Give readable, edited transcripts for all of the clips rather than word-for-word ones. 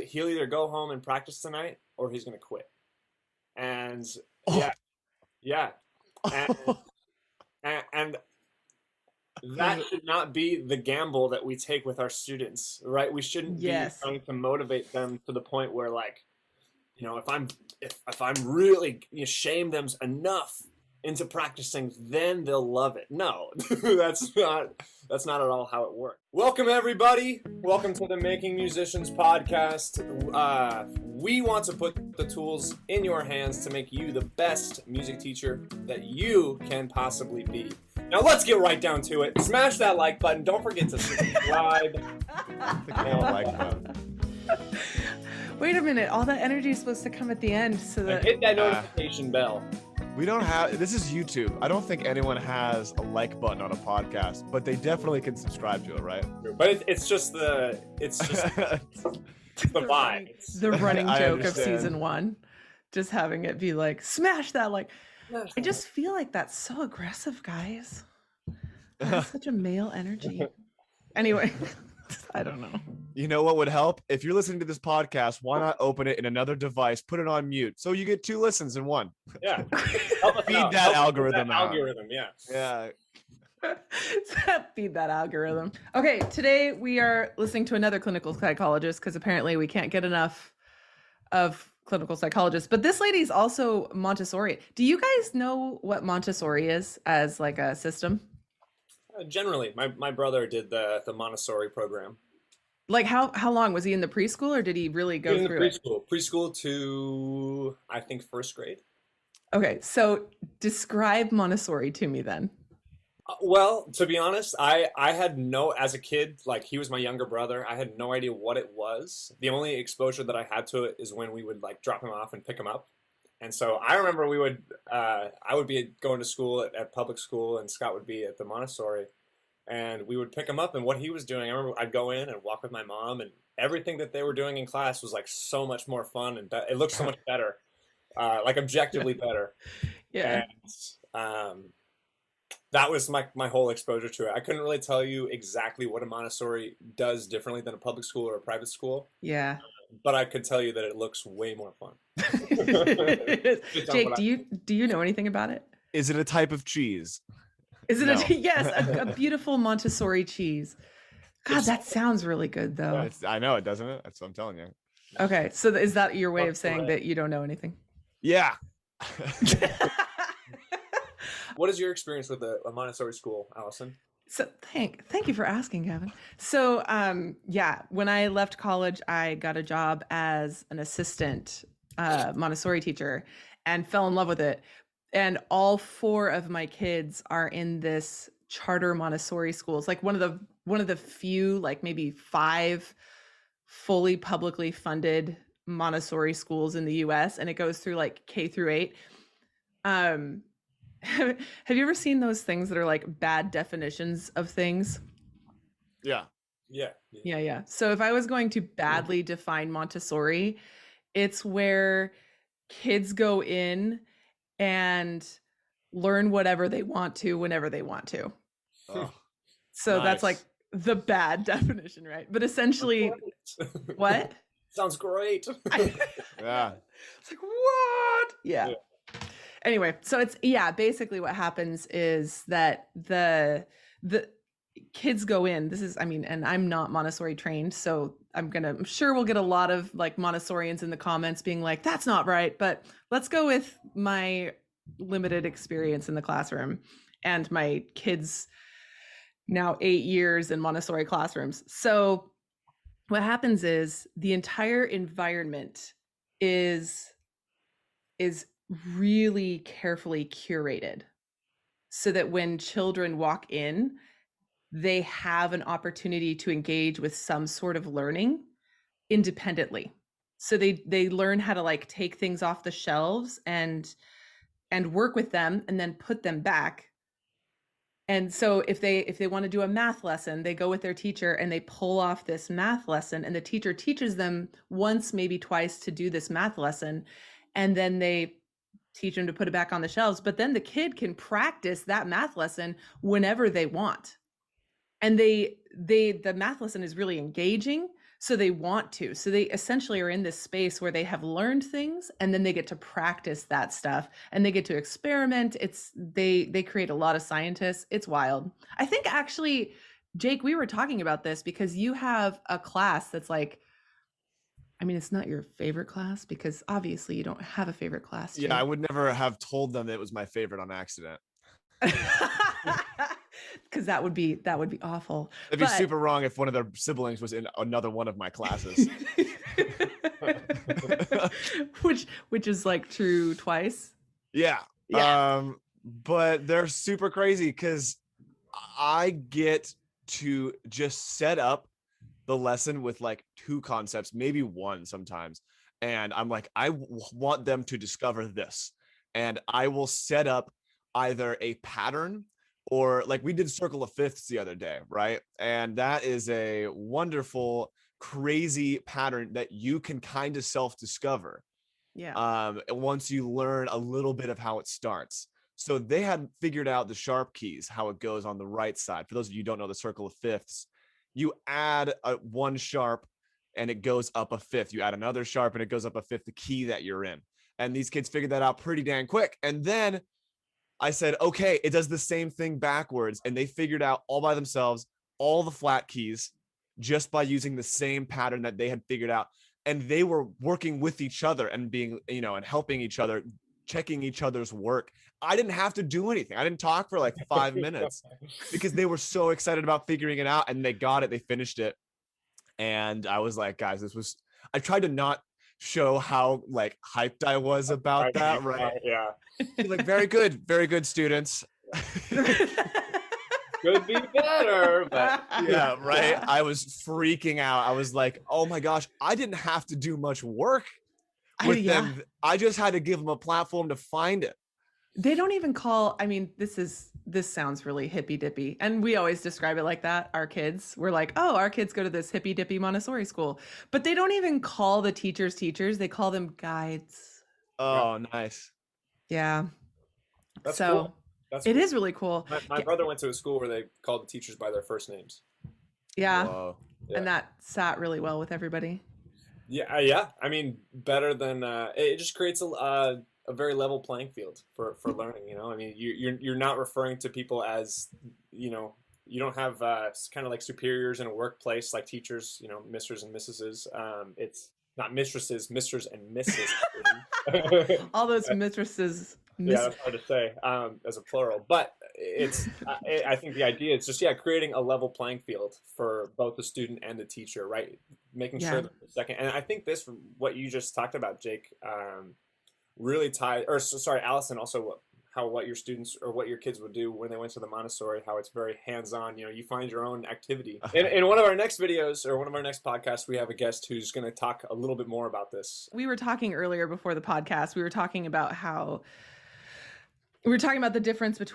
he'll either go home and practice tonight or he's going to quit. And Oh. yeah. And that should not be the gamble that we take with our students, right? We shouldn't be trying to motivate them to the point where, like, if I'm really shame them enough into practicing, then they'll love it. No, that's not at all how it works. Welcome everybody. Welcome to the Making Musicians podcast. We want to put the tools in your hands to make you the best music teacher that you can possibly be. Now let's get right down to it. Smash that like button. Don't forget to subscribe. Like button. Wait a minute. All that energy is supposed to come at the end, so that hit that notification bell. We don't have, this is YouTube. I don't think anyone has a like button on a podcast, but they definitely can subscribe to it, right? But it's just the vibe. The running joke of season 1. Just having it be like, smash that like. I just feel like that's so aggressive, guys. That's such a male energy. Anyway, I don't know. You know what would help? If you're listening to this podcast, why not open it in another device, put it on mute, so you get 2 listens in one. Yeah. Feed that algorithm out. Algorithm, yeah. Yeah. Feed that algorithm. Okay, today we are listening to another clinical psychologist because apparently we can't get enough of clinical psychologists. But this lady's also Montessori. Do you guys know what Montessori is as like a system? Generally, my brother did the Montessori program. Like how long was he in the preschool, or did he really go through preschool to I think 1st grade? Okay, so describe Montessori to me then. Well, to be honest, I had as a kid, like he was my younger brother, I had no idea what it was. The only exposure that I had to it is when we would like drop him off and pick him up. And so I remember I would be going to school at public school and Scott would be at the Montessori, and we would pick him up, and what he was doing, I remember I'd go in and walk with my mom, and everything that they were doing in class was like so much more fun, and it looked so much better, like objectively better. Yeah. And that was my whole exposure to it. I couldn't really tell you exactly what a Montessori does differently than a public school or a private school. Yeah. But I could tell you that it looks way more fun. Jake, do you know anything about it? Is it a type of cheese? Is it a beautiful Montessori cheese? God, that sounds really good though. I know it, doesn't it? That's what I'm telling you. Okay, so is that your way of saying that you don't know anything? Yeah. What is your experience with a Montessori school, Allison? So thank you for asking, Gavin. So when I left college, I got a job as an assistant Montessori teacher and fell in love with it. And all 4 of my kids are in this charter Montessori schools, like one of the few, like maybe 5 fully publicly funded Montessori schools in the US, and it goes through like K through 8. Have you ever seen those things that are like bad definitions of things? Yeah. So if I was going to badly define Montessori, it's where kids go in and learn whatever they want to whenever they want to. Oh, so nice. That's like the bad definition, right? But essentially, what? Sounds great. Yeah. It's like, what? Yeah. Anyway, so it's basically what happens is that the kids go in. And I'm not Montessori trained, so I'm sure we'll get a lot of like Montessorians in the comments being like, that's not right. But let's go with my limited experience in the classroom and my kids now 8 years in Montessori classrooms. So what happens is the entire environment is really carefully curated so that when children walk in, they have an opportunity to engage with some sort of learning independently. So they learn how to like take things off the shelves and work with them and then put them back. And so if they want to do a math lesson, they go with their teacher and they pull off this math lesson, and the teacher teaches them once, maybe twice to do this math lesson. And then they teach them to put it back on the shelves. But then the kid can practice that math lesson whenever they want. And the math lesson is really engaging. So they want to. So they essentially are in this space where they have learned things, and then they get to practice that stuff, and they get to experiment. They create a lot of scientists. It's wild. I think actually, Jake, we were talking about this because you have a class that's like, I mean, it's not your favorite class because obviously you don't have a favorite class. Yeah, I would never have told them that it was my favorite on accident. Because that would be awful. It'd be super wrong if one of their siblings was in another one of my classes. which is like true twice. Yeah. But they're super crazy because I get to just set up the lesson with like 2 concepts, maybe 1 sometimes. And I'm like, I want them to discover this. And I will set up either a pattern or like we did circle of fifths the other day, right? And that is a wonderful, crazy pattern that you can kind of self-discover. Yeah. Once you learn a little bit of how it starts. So they had figured out the sharp keys, how it goes on the right side. For those of you who don't know the circle of fifths, you add 1 sharp and it goes up a fifth. You add another sharp and it goes up a fifth, the key that you're in. And these kids figured that out pretty dang quick. And then I said, okay, it does the same thing backwards. And they figured out all by themselves all the flat keys just by using the same pattern that they had figured out. And they were working with each other and being, and helping each other, checking each other's work. I didn't have to do anything. I didn't talk for like 5 minutes because they were so excited about figuring it out, and they got it. They finished it. And I was like, guys, I tried to not show how like hyped I was about that. Right. Yeah. Like, very good students. Could be better, but yeah, right. I was freaking out. I was like, oh my gosh, I didn't have to do much work with them. I just had to give them a platform to find it. They don't even call, I mean, this sounds really hippy dippy. And we always describe it like that. Our kids, we're like, oh, our kids go to this hippy dippy Montessori school, but they don't even call the teachers. They call them guides. Oh, nice. Yeah. That's cool. It is really cool. My brother went to a school where they called the teachers by their first names. Yeah. And that sat really well with everybody. Yeah. I mean, better than it just creates a very level playing field for learning. I mean, you're not referring to people as you don't have kind of like superiors in a workplace like teachers, misters and missuses. It's not mistresses, misters and misses. All those mistresses. Yeah, that's hard to say as a plural, but I think the idea is just creating a level playing field for both the student and the teacher, right? Making sure that the second, and I think this, what you just talked about, Jake, really Allison, also what your students or what your kids would do when they went to the Montessori, how it's very hands-on. You find your own activity. In one of our next videos or one of our next podcasts, we have a guest who's going to talk a little bit more about this. We were talking earlier before the podcast. We were talking about the difference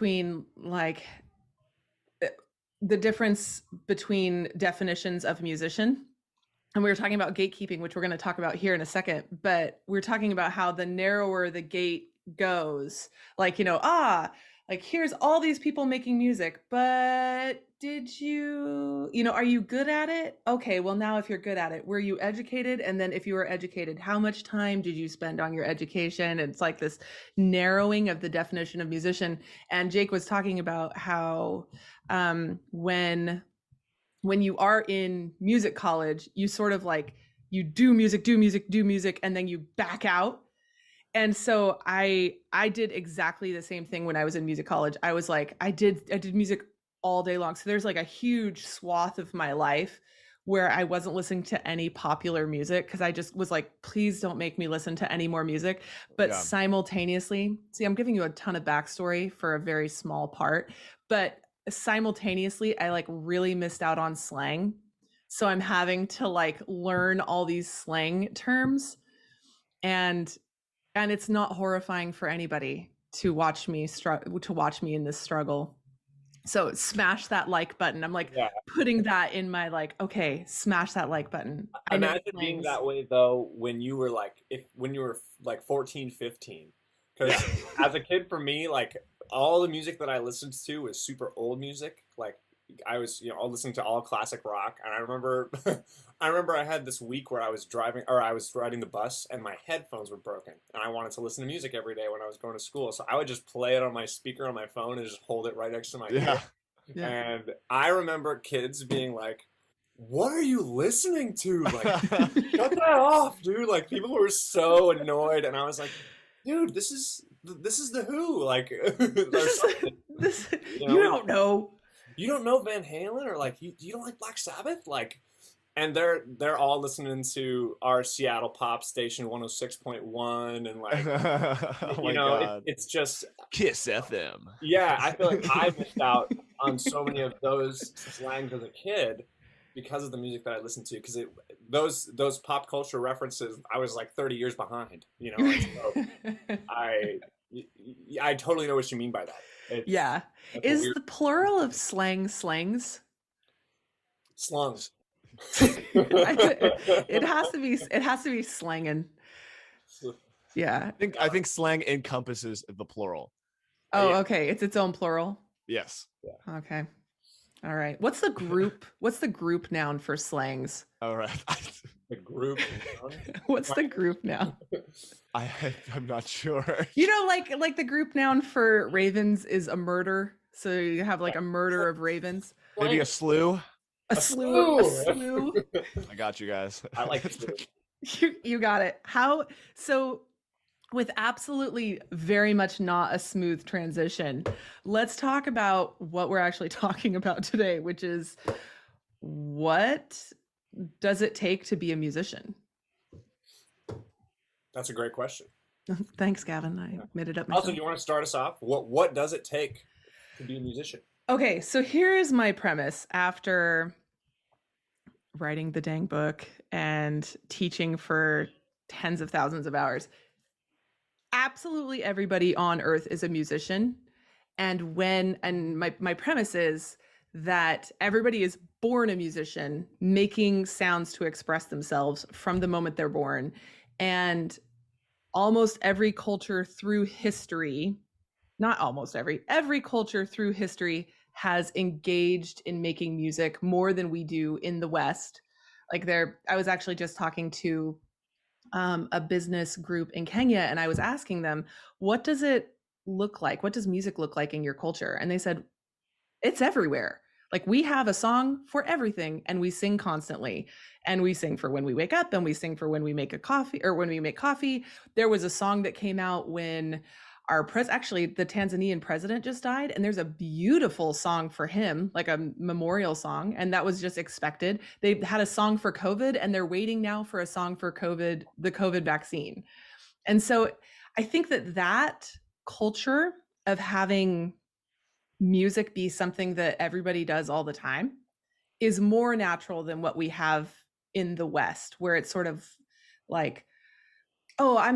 between definitions of musician. And we were talking about gatekeeping, which we're going to talk about here in a second. But we're talking about how the narrower the gate goes, here's all these people making music, but did you, are you good at it? Okay, well, now if you're good at it, were you educated? And then if you were educated, how much time did you spend on your education? And it's like this narrowing of the definition of musician. And Jake was talking about how when you are in music college, you sort of you do music, and then you back out. And so I did exactly the same thing when I was in music college. I was like, I did music all day long. So there's a huge swath of my life where I wasn't listening to any popular music because I just was like, please don't make me listen to any more music. But simultaneously, see, I'm giving you a ton of backstory for a very small part, but simultaneously, I really missed out on slang. So I'm having to learn all these slang terms, and it's not horrifying for anybody to watch me in this struggle. So smash that like button. I'm putting that in my okay, smash that like button. Imagine being that way though when you were 14, 15. Because as a kid, for me, all the music that I listened to was super old music, I was, listening to all classic rock, and I remember, I remember I had this week where I was driving, or I was riding the bus, and my headphones were broken, and I wanted to listen to music every day when I was going to school, so I would just play it on my speaker on my phone and just hold it right next to my ear. Yeah. And I remember kids being like, "What are you listening to? Like, shut that off, dude!" Like, people were so annoyed, and I was like, "Dude, this is the Who, like, or something." You don't know. You don't know Van Halen, or like you don't like Black Sabbath, like, and they're all listening to our Seattle pop station 106.1, and like, Oh my God. it's just Kiss FM. Yeah, I feel like I missed out on so many of those slangs as a kid because of the music that I listened to. Because those pop culture references, I was like 30 years behind. And so I totally know what you mean by that. Yeah. Is the plural of slangs? Slungs. It has to be slangin'. Yeah. I think slang encompasses the plural. Oh, okay. It's its own plural. Yes. Yeah. Okay. All right. What's the group noun for slangs? All right. The group. What's the group noun? I'm not sure. Like the group noun for ravens is a murder. So you have like a murder of ravens. Maybe a slew. A slew. I got you guys. I like slew. You got it. So with absolutely very much not a smooth transition, let's talk about what we're actually talking about today, which is, what does it take to be a musician? That's a great question. Thanks, Gavin. I made it up myself. Also, do you want to start us off? What does it take to be a musician? Okay, so here is my premise after writing the dang book and teaching for tens of thousands of hours. Absolutely everybody on earth is a musician. And my premise is that everybody is born a musician, making sounds to express themselves from the moment they're born. And almost every culture through history, not almost every culture through history has engaged in making music more than we do in the West. I was actually just talking to a business group in Kenya, and I was asking them, what does it look like? What does music look like in your culture? And they said, it's everywhere. Like, we have a song for everything, and we sing constantly. And we sing for when we wake up, and we sing for when we make coffee. There was a song that came out when actually the Tanzanian president just died, and there's a beautiful song for him, like a memorial song, and that was just expected. They had a song for COVID, and they're waiting now for a song for the COVID vaccine. And so I think that culture of having music be something that everybody does all the time is more natural than what we have in the West, where it's sort of like, oh, I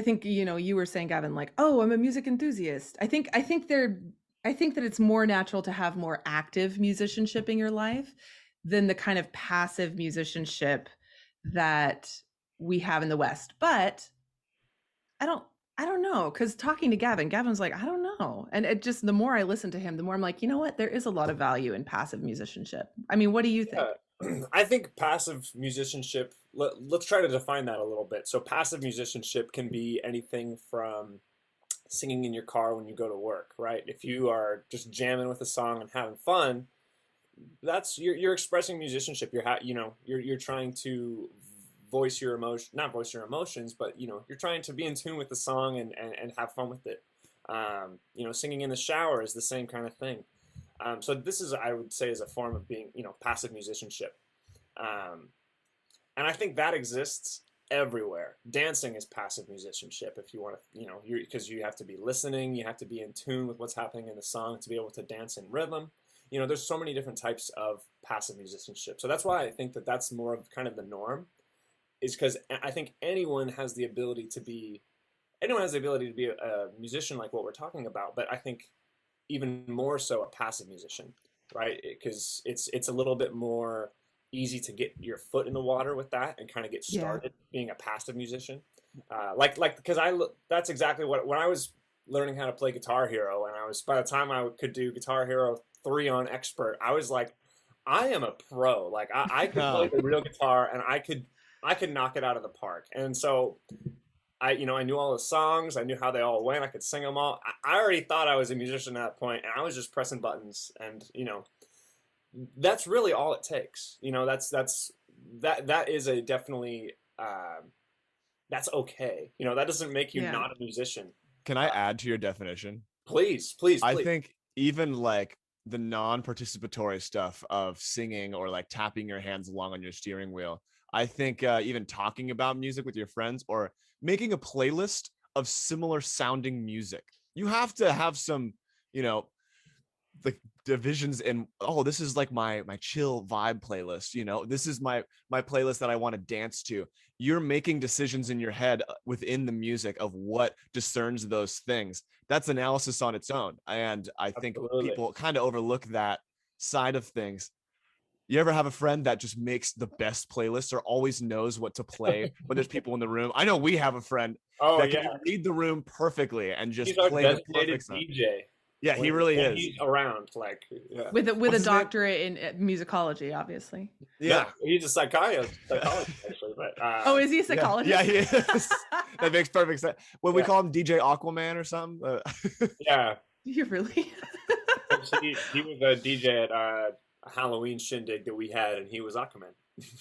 think, you were saying, Gavin, like, oh, I'm a music enthusiast. I think that it's more natural to have more active musicianship in your life than the kind of passive musicianship that we have in the West. But I don't know, because talking to Gavin's like, I don't know. And it just, the more I listen to him, the more I'm like, you know what? There is a lot of value in passive musicianship. I mean, what do you think? I think passive musicianship, let's try to define that a little bit. So passive musicianship can be anything from singing in your car when you go to work, right? If you are just jamming with a song and having fun, that's you're expressing musicianship. You're trying to voice your emotion, not voice your emotions, but you're trying to be in tune with the song and have fun with it. Singing in the shower is the same kind of thing. So this is, I would say, is a form of being, passive musicianship. And I think that exists everywhere. Dancing is passive musicianship. If you want to, because you have to be listening, you have to be in tune with what's happening in the song to be able to dance in rhythm. There's so many different types of passive musicianship. So that's why I think that that's more of kind of the norm, is because I think anyone has the ability to be a musician, like what we're talking about. But I think even more so a passive musician, right? Because it's a little bit more easy to get your foot in the water with that and kind of get started being a passive musician. Because that's exactly what, when I was learning how to play Guitar Hero, and by the time I could do Guitar Hero 3 on expert, I was like, I am a pro. Like I could play the real guitar, and I could knock it out of the park. And so I knew all the songs. I knew how they all went. I could sing them all. I already thought I was a musician at that point, and I was just pressing buttons. And that's really all it takes. That is a definitely that's okay. That doesn't make you not a musician. Can I add to your definition? Please. I think even like the non-participatory stuff of singing or like tapping your hands along on your steering wheel, I think even talking about music with your friends or making a playlist of similar sounding music, you have to have some, the divisions in, this is like my chill vibe playlist, this is my playlist that I want to dance to. You're making decisions in your head within the music of what discerns those things. That's analysis on its own, and I think people kind of overlook that side of things. You ever have a friend that just makes the best playlist or always knows what to play when there's people in the room? I know we have a friend that can read the room perfectly and just play the perfect DJ. Yeah, he really is. He's around, with a doctorate in musicology, obviously. Yeah, no, he's a psychologist actually. But is he a psychologist? Yeah, he is. That makes perfect sense. We call him DJ Aquaman or something. Yeah, you really? he was a DJ at a Halloween shindig that we had, and he was Aquaman.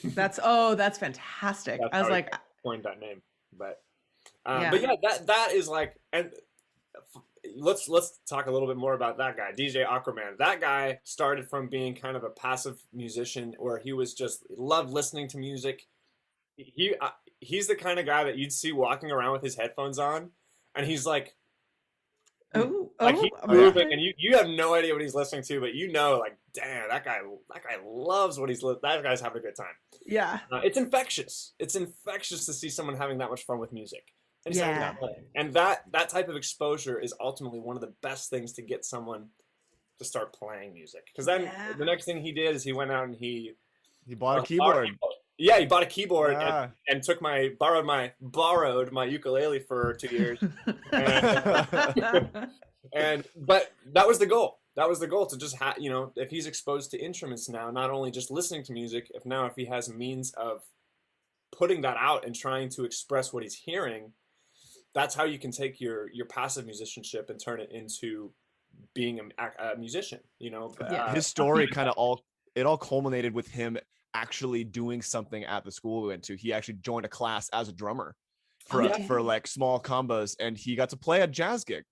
That's fantastic. I was like, coined that name, but that is like, and let's talk a little bit more about that guy, DJ Aquaman. That guy started from being kind of a passive musician where he was just loved listening to music. He's the kind of guy that you'd see walking around with his headphones on, and he's like, he's moving, and you have no idea what he's listening to, but like, damn, that guy loves what that guy's having a good time. Yeah, it's infectious. It's infectious to see someone having that much fun with music. And that type of exposure is ultimately one of the best things to get someone to start playing music. Because then the next thing he did is he went out and he bought a keyboard. He bought a keyboard and borrowed my ukulele for 2 years. But that was the goal. That was the goal, to just if he's exposed to instruments now, not only just listening to music, if he has means of putting that out and trying to express what he's hearing, that's how you can take your passive musicianship and turn it into being a musician. His story kind of all culminated with him actually doing something at the school we went to. He actually joined a class as a drummer for like small combos, and he got to play a jazz gig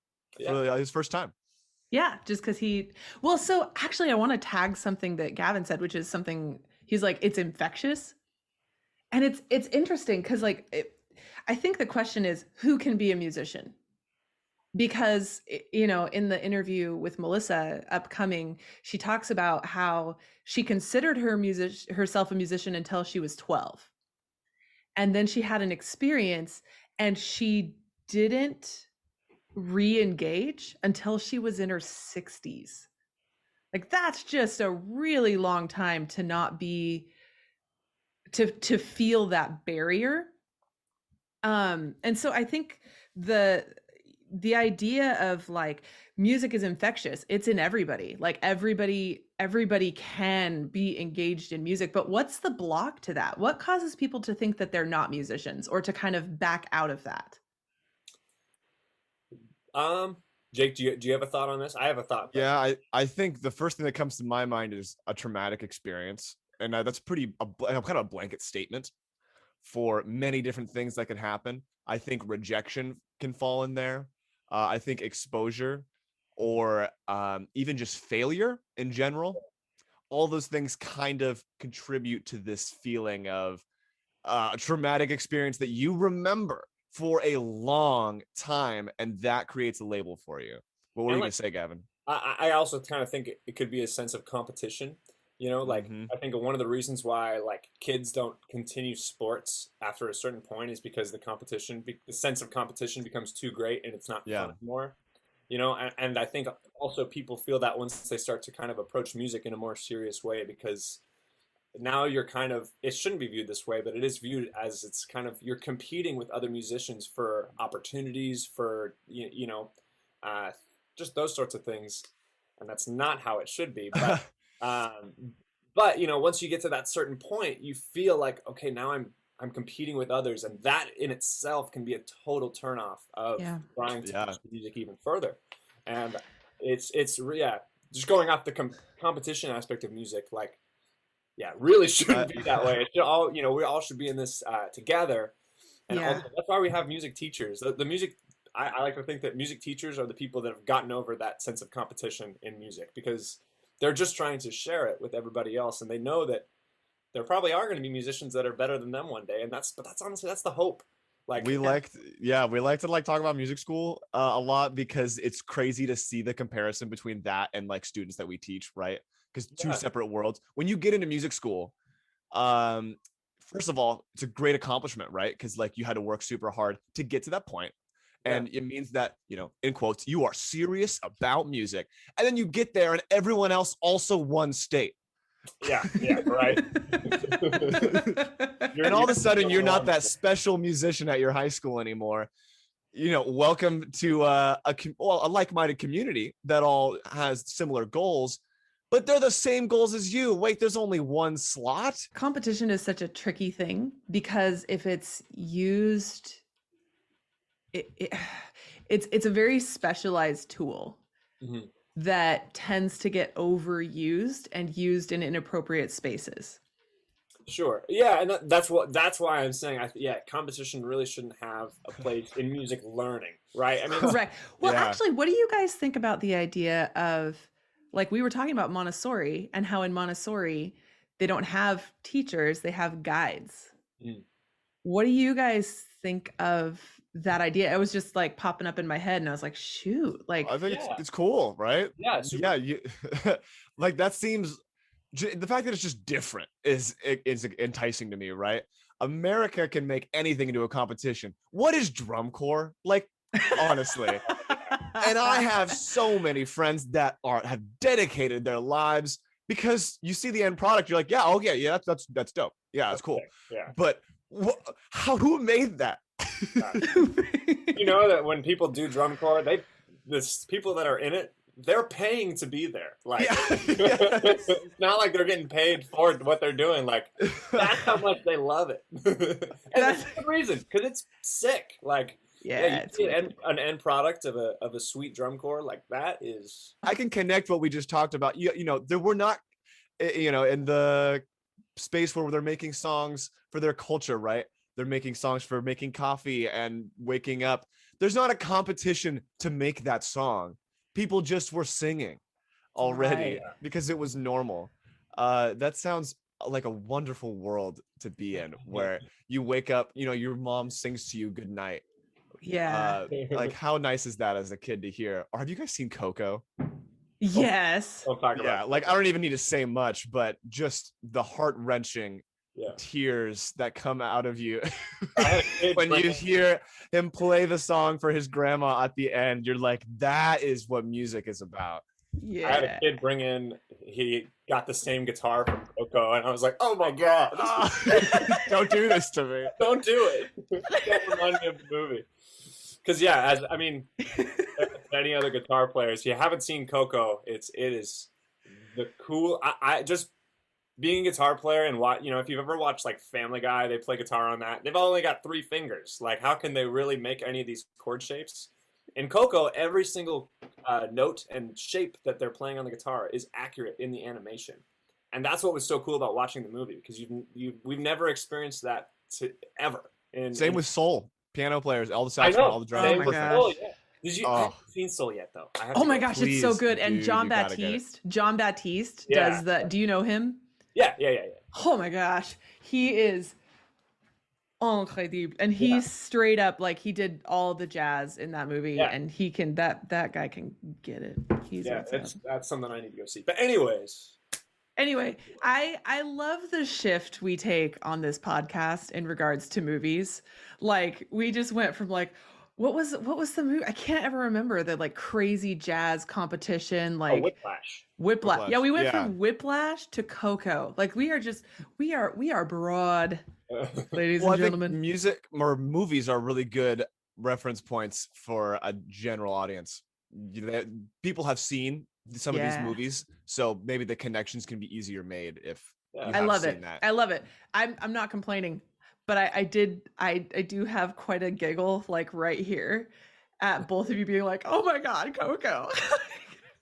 for his first time. Yeah, just because so actually I want to tag something that Gavin said, which is something he's like, it's infectious. And it's interesting because I think the question is, who can be a musician? Because, in the interview with Melissa upcoming, she talks about how she considered herself a musician until she was 12. And then she had an experience and she didn't re-engage until she was in her 60s. Like, that's just a really long time to not be, to feel that barrier. And so I think the idea of like, music is infectious. It's in everybody. Like everybody can be engaged in music, but what's the block to that? What causes people to think that they're not musicians or to kind of back out of that? Jake, do you have a thought on this? I have a thought. Yeah, I think the first thing that comes to my mind is a traumatic experience. And that's kind of a blanket statement for many different things that could happen. I think rejection can fall in there. I think exposure or even just failure in general. All those things kind of contribute to this feeling of a traumatic experience that you remember for a long time, and that creates a label for you. What were you going to say, Gavin? I also kind of think it could be a sense of competition. I think one of the reasons why like kids don't continue sports after a certain point is because the sense of competition becomes too great and it's not fun anymore. And I think also people feel that once they start to kind of approach music in a more serious way, because now you're kind of, it shouldn't be viewed this way, but it is viewed as you're competing with other musicians for opportunities, for, just those sorts of things. And that's not how it should be. But you know, once you get to that certain point, you feel like, okay, now I'm competing with others, and that in itself can be a total turnoff of trying to push the music even further. And it's just going off the competition aspect of music, like, really shouldn't be that way. It should all, you know, we all should be in this together. And also, that's why we have music teachers. The music, I like to think that music teachers are the people that have gotten over that sense of competition in music, because they're just trying to share it with everybody else, and they know that there probably are going to be musicians that are better than them one day, and that's honestly, that's the hope. Like, we like to like talk about music school a lot, because it's crazy to see the comparison between that and like students that we teach, right? Because two separate worlds. When you get into music school, first of all, it's a great accomplishment, right? Because like you had to work super hard to get to that point. And it means that, you know, in quotes, you are serious about music. And then you get there and everyone else also won state. Yeah, right. And all of a sudden, you're not that special musician at your high school anymore. You know, welcome to a like-minded community that all has similar goals, but they're the same goals as you. Wait, there's only one slot? Competition is such a tricky thing, because if it's used, it's a very specialized tool that tends to get overused and used in inappropriate spaces. Sure. Yeah, and that's why I'm saying competition really shouldn't have a place in music learning, right? I mean, correct. Well, actually, what do you guys think about the idea of, like, we were talking about Montessori, and how in Montessori they don't have teachers, they have guides. What do you guys think of that idea? It was just like popping up in my head, and I was like, shoot, like, I think it's cool, right? Yeah. You like, that seems, the fact that it's just different is enticing to me, right? America can make anything into a competition. What is drum corps? Like, honestly. And I have so many friends that have dedicated their lives, because you see the end product, you're like, that's dope. Yeah, that's cool. Yeah. But who made that? You know that when people do drum corps, people that are in it, they're paying to be there. Like, it's not like they're getting paid for what they're doing. Like, that's how much they love it. And that's the reason, because it's sick. Like, it's an end product of a sweet drum corps like that is. I can connect what we just talked about. You know, there were not, you know, in the space where they're making songs for their culture, right? They're making songs for making coffee and waking up. There's not a competition to make that song. People just were singing already because it was normal. That sounds like a wonderful world to be in, where you wake up, you know, your mom sings to you good night. Like, how nice is that as a kid to hear? Or have you guys seen Coco? Yes. Like, I don't even need to say much, but just the heart-wrenching tears that come out of you when you hear him play the song for his grandma at the end. You're like, that is what music is about. I had a kid bring in, he got the same guitar from Coco, and I was like, oh my god, don't do this to me. Don't do it. That reminds me of the movie. Because any other guitar players, if you haven't seen Coco, it is the cool. I just, being a guitar player, and if you've ever watched like Family Guy, they play guitar on that. They've only got 3 fingers. Like, how can they really make any of these chord shapes? In Coco, every single note and shape that they're playing on the guitar is accurate in the animation, and that's what was so cool about watching the movie, because we've never experienced that ever. Same with Soul. Piano players, all the saxophone, all the drums. Oh my gosh. I haven't seen Soul yet, though. Oh my gosh, it's so good. And John Baptiste does the. Do you know him? Yeah. Oh my gosh, he is incredible, and he's straight up, like, he did all the jazz in that movie, and he can that guy can get it. That's something I need to go see. But anyway, I love the shift we take on this podcast in regards to movies. Like, we just went from like, what was the movie? I can't ever remember, the like crazy jazz competition, like Whiplash. Yeah, we went from Whiplash to Coco. Like, we are broad, ladies and gentlemen. I think music or movies are really good reference points for a general audience. people have seen some of these movies, so maybe the connections can be easier made if you have seen that. I love it. I'm not complaining, but I do have quite a giggle like right here at both of you being like, "Oh my God, Coco."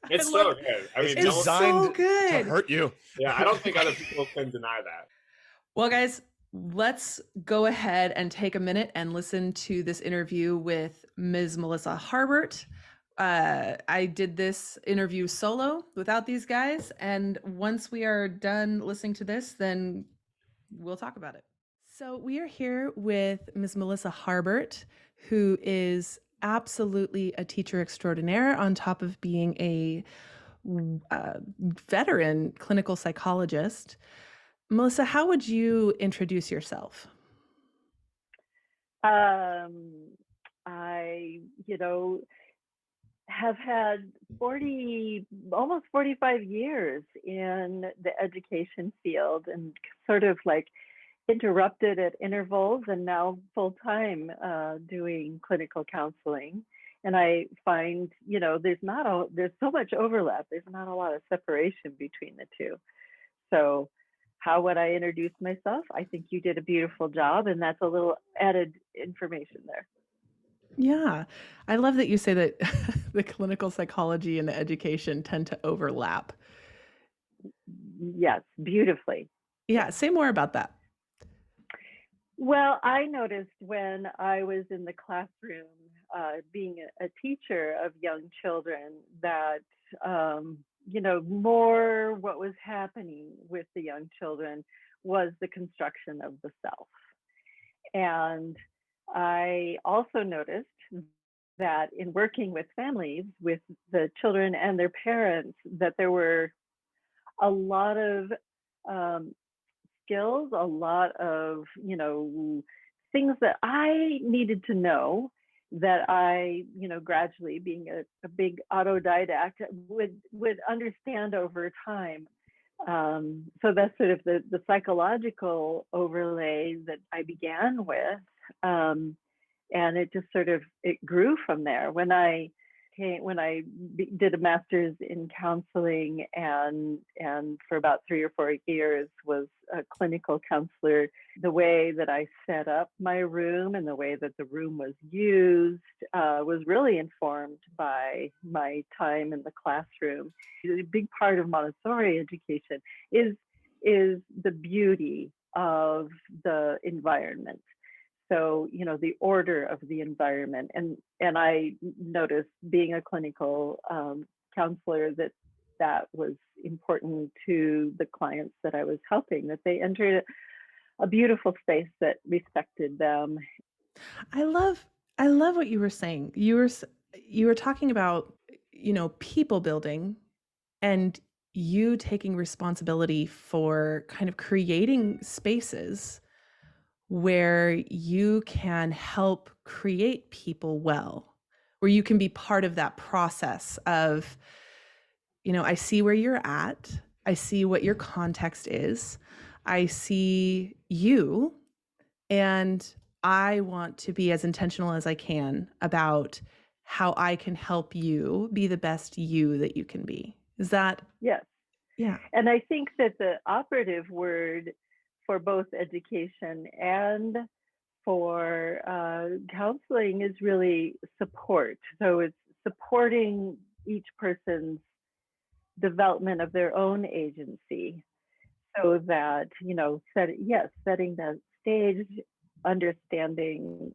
It's so good. I mean, it's designed to hurt you. Yeah, I don't think other people can deny that. Well, guys, let's go ahead and take a minute and listen to this interview with Ms. Melissa Harbert. I did this interview solo without these guys, and once we are done listening to this, then we'll talk about it. So we are here with Ms. Melissa Harbert, who is absolutely a teacher extraordinaire on top of being a veteran clinical psychologist. Melissa, how would you introduce yourself? I, have had almost 45 years in the education field, and sort of like interrupted at intervals, and now full-time doing clinical counseling. And I find, there's so much overlap. There's not a lot of separation between the two. So how would I introduce myself? I think you did a beautiful job, and that's a little added information there. Yeah, I love that you say that the clinical psychology and the education tend to overlap. Yes, beautifully. Yeah, say more about that. Well, I noticed when I was in the classroom, being a teacher of young children, that, more what was happening with the young children was the construction of the self. And I also noticed that in working with families, with the children and their parents, that there were a lot of skills, a lot of, things that I needed to know, that I, gradually, being a big autodidact, would understand over time. So that's sort of the psychological overlay that I began with. And it just it grew from there. When I did a master's in counseling, and for about 3 or 4 years was a clinical counselor, the way that I set up my room and the way that the room was used was really informed by my time in the classroom. A big part of Montessori education is the beauty of the environment. So, the order of the environment. And I noticed, being a clinical counselor, that was important to the clients that I was helping, that they entered a beautiful space that respected them. I love what you were saying. You were talking about, people building, and you taking responsibility for kind of creating spaces where you can help create people well, where you can be part of that process of, I see where you're at. I see what your context is. I see you, and I want to be as intentional as I can about how I can help you be the best you that you can be. Is that? Yes. Yeah. And I think that the operative word for both education and for counseling is really support. So it's supporting each person's development of their own agency, so that, setting the stage, understanding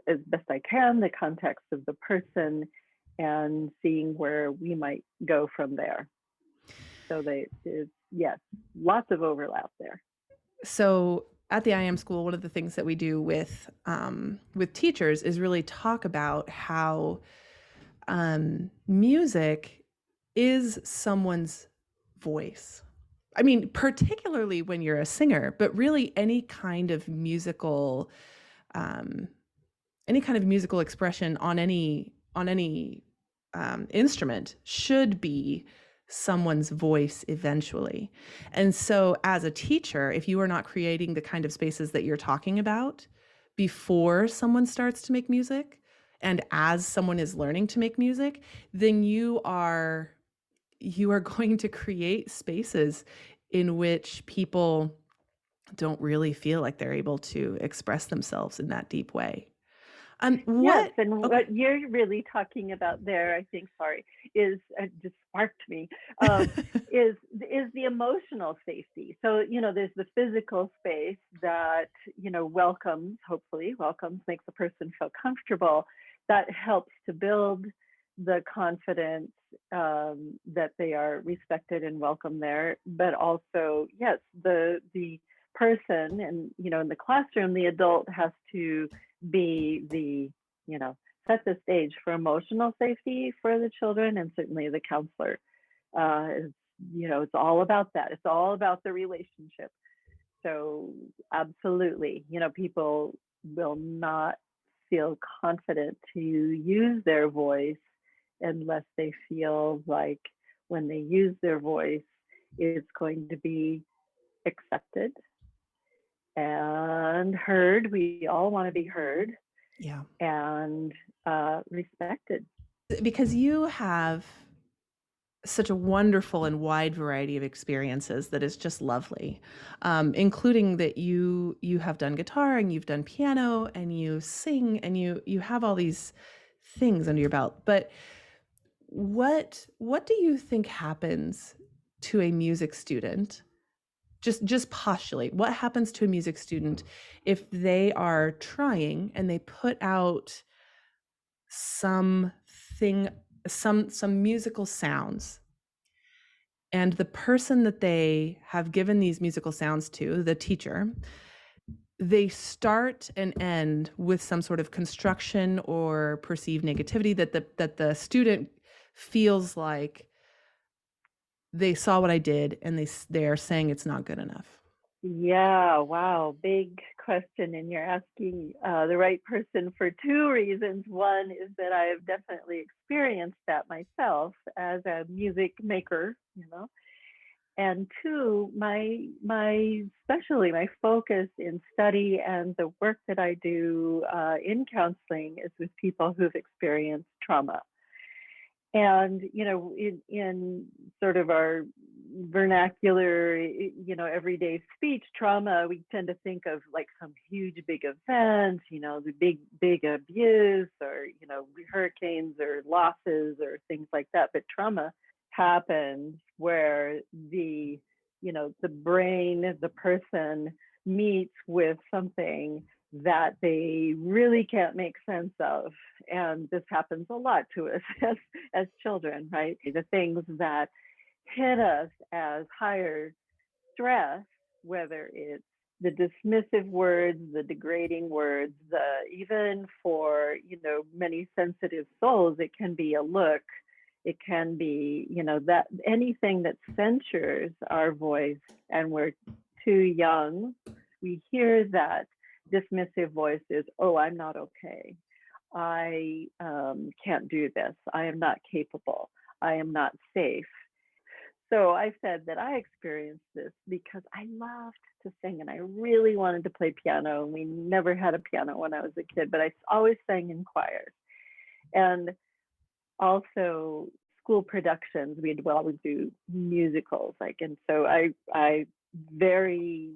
as best I can the context of the person, and seeing where we might go from there. So yes, lots of overlap there. So at the IM school, one of the things that we do with teachers is really talk about how music is someone's voice. I mean, particularly when you're a singer, but really any kind of musical expression on any instrument should be someone's voice eventually. And so as a teacher, if you are not creating the kind of spaces that you're talking about before someone starts to make music, and as someone is learning to make music, then you are going to create spaces in which people don't really feel like they're able to express themselves in that deep way. Yes, and what you're really talking about there, I think, is just sparked me, is the emotional safety. So, there's the physical space that, hopefully welcomes, makes the person feel comfortable. That helps to build the confidence that they are respected and welcome there. But also, yes, the person and, in the classroom, the adult has to be the, set the stage for emotional safety for the children, and certainly the counselor is, it's all about that. It's all about the relationship. So absolutely, people will not feel confident to use their voice unless they feel like when they use their voice, it's going to be accepted and heard. We all want to be heard. Yeah. And respected. Because you have such a wonderful and wide variety of experiences that is just lovely, including that you have done guitar and you've done piano and you sing and you have all these things under your belt. But what do you think happens to a music student? Just postulate, what happens to a music student if they are trying and they put out some musical sounds, and the person that they have given these musical sounds to, the teacher, they start and end with some sort of construction or perceived negativity that the student feels like they saw what I did and they're saying it's not good enough? Yeah, wow, big question, and you're asking the right person for two reasons. One is that I have definitely experienced that myself as a music maker, and two, especially my focus in study and the work that I do in counseling is with people who've experienced trauma. And, in sort of our vernacular, everyday speech, trauma, we tend to think of like some huge, big event, the big abuse or, hurricanes or losses or things like that. But trauma happens where the brain, the person meets with something that they really can't make sense of. And this happens a lot to us as children, right? The things that hit us as higher stress, whether it's the dismissive words, the degrading words, even for, many sensitive souls, it can be a look, it can be, that anything that censures our voice and we're too young, we hear that dismissive voices, oh, I'm not okay. I can't do this. I am not capable. I am not safe. So I said that I experienced this because I loved to sing and I really wanted to play piano. And we never had a piano when I was a kid, but I always sang in choirs. And also school productions, we'd always do musicals. And so I very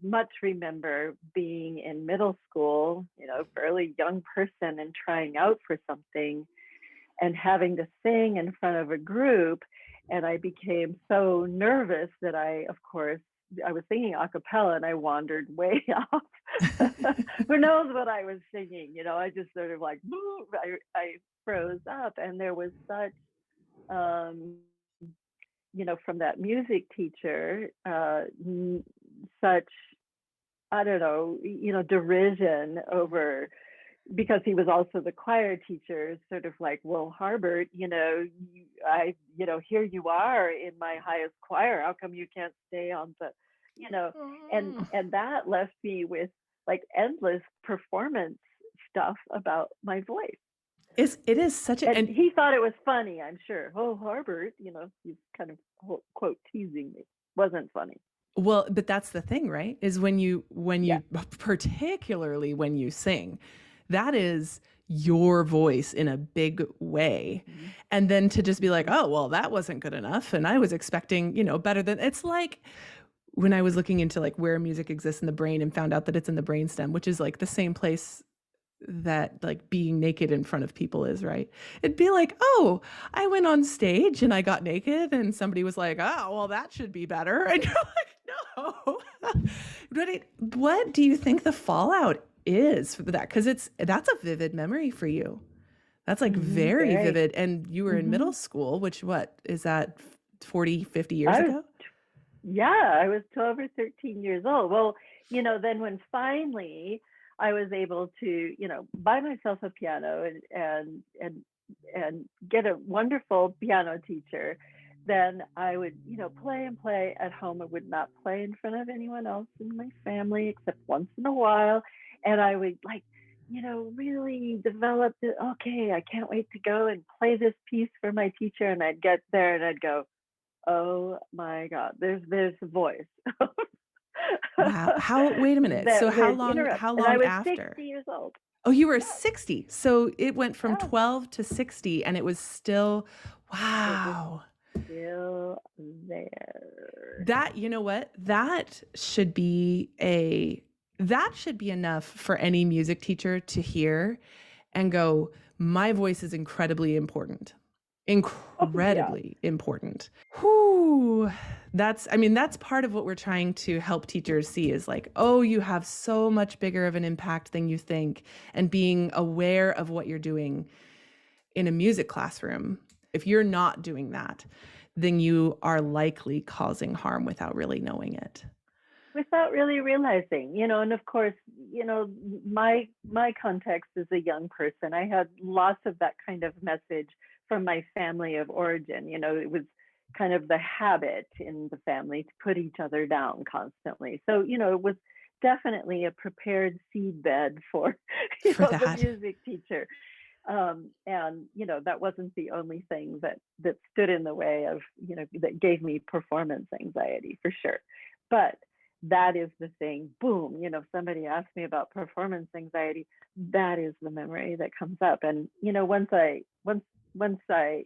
much remember being in middle school, fairly young person, and trying out for something and having to sing in front of a group. And I became so nervous that I was singing a cappella and I wandered way off. Who knows what I was singing? I just sort of like, I froze up. And there was such, from that music teacher, such, I don't know, derision over, because he was also the choir teacher, sort of like, well, Harbert, here you are in my highest choir. How come you can't stay on the, and that left me with like endless performance stuff about my voice. It is such a, and he thought it was funny, I'm sure. Oh, Harbert, he's kind of quote teasing me. Wasn't funny. Well, but that's the thing, right? Is when you particularly when you sing, that is, your voice in a big way. Mm-hmm. And then to just be like, oh, well, that wasn't good enough. And I was expecting, better than. It's like when I was looking into like where music exists in the brain and found out that it's in the brainstem, which is like the same place that like being naked in front of people is, right? It'd be like, oh, I went on stage and I got naked and somebody was like, oh, well, that should be better. And you're like, no. What do you think the fallout is for that? Because that's a vivid memory for you. That's like very vivid. And you were in middle school, which what is that 40, 50 years ago? Yeah, I was 12 or 13 years old. Well, then when finally I was able to, buy myself a piano and get a wonderful piano teacher, then I would, play and play at home. I would not play in front of anyone else in my family except once in a while. And I would really develop it. Okay, I can't wait to go and play this piece for my teacher. And I'd get there and I'd go, oh my God, there's a voice. Wow. Wait a minute. So how long and I was after? 60 years old. Oh, you were 60. So it went from 12 to 60 and it was still, wow. Still there. That, you know what? That should be enough for any music teacher to hear and go, my voice is incredibly important. Incredibly important. Whew. That's part of what we're trying to help teachers see is like, oh, you have so much bigger of an impact than you think, and being aware of what you're doing in a music classroom. If you're not doing that, then you are likely causing harm without really knowing it. Without really realizing, and of course, my context is a young person. I had lots of that kind of message from my family of origin. It was kind of the habit in the family to put each other down constantly. So, it was definitely a prepared seedbed for the music teacher. And, that wasn't the only thing that stood in the way of, that gave me performance anxiety for sure. But that is the thing, boom, if somebody asks me about performance anxiety, that is the memory that comes up. And, once I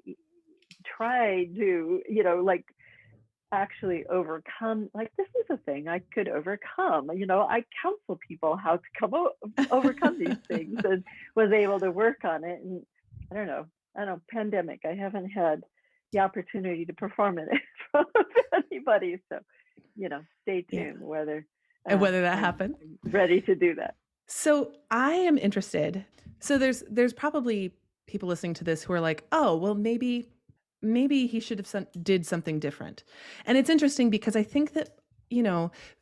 tried to, actually overcome, this is a thing I could overcome. I counsel people how to overcome these things and was able to work on it. And I don't know, pandemic, I haven't had the opportunity to perform in it from anybody. So, stay tuned whether that happens. Ready to do that. So I am interested. So there's probably people listening to this who are like, oh, well, maybe he should have did something different. And it's interesting because I think that,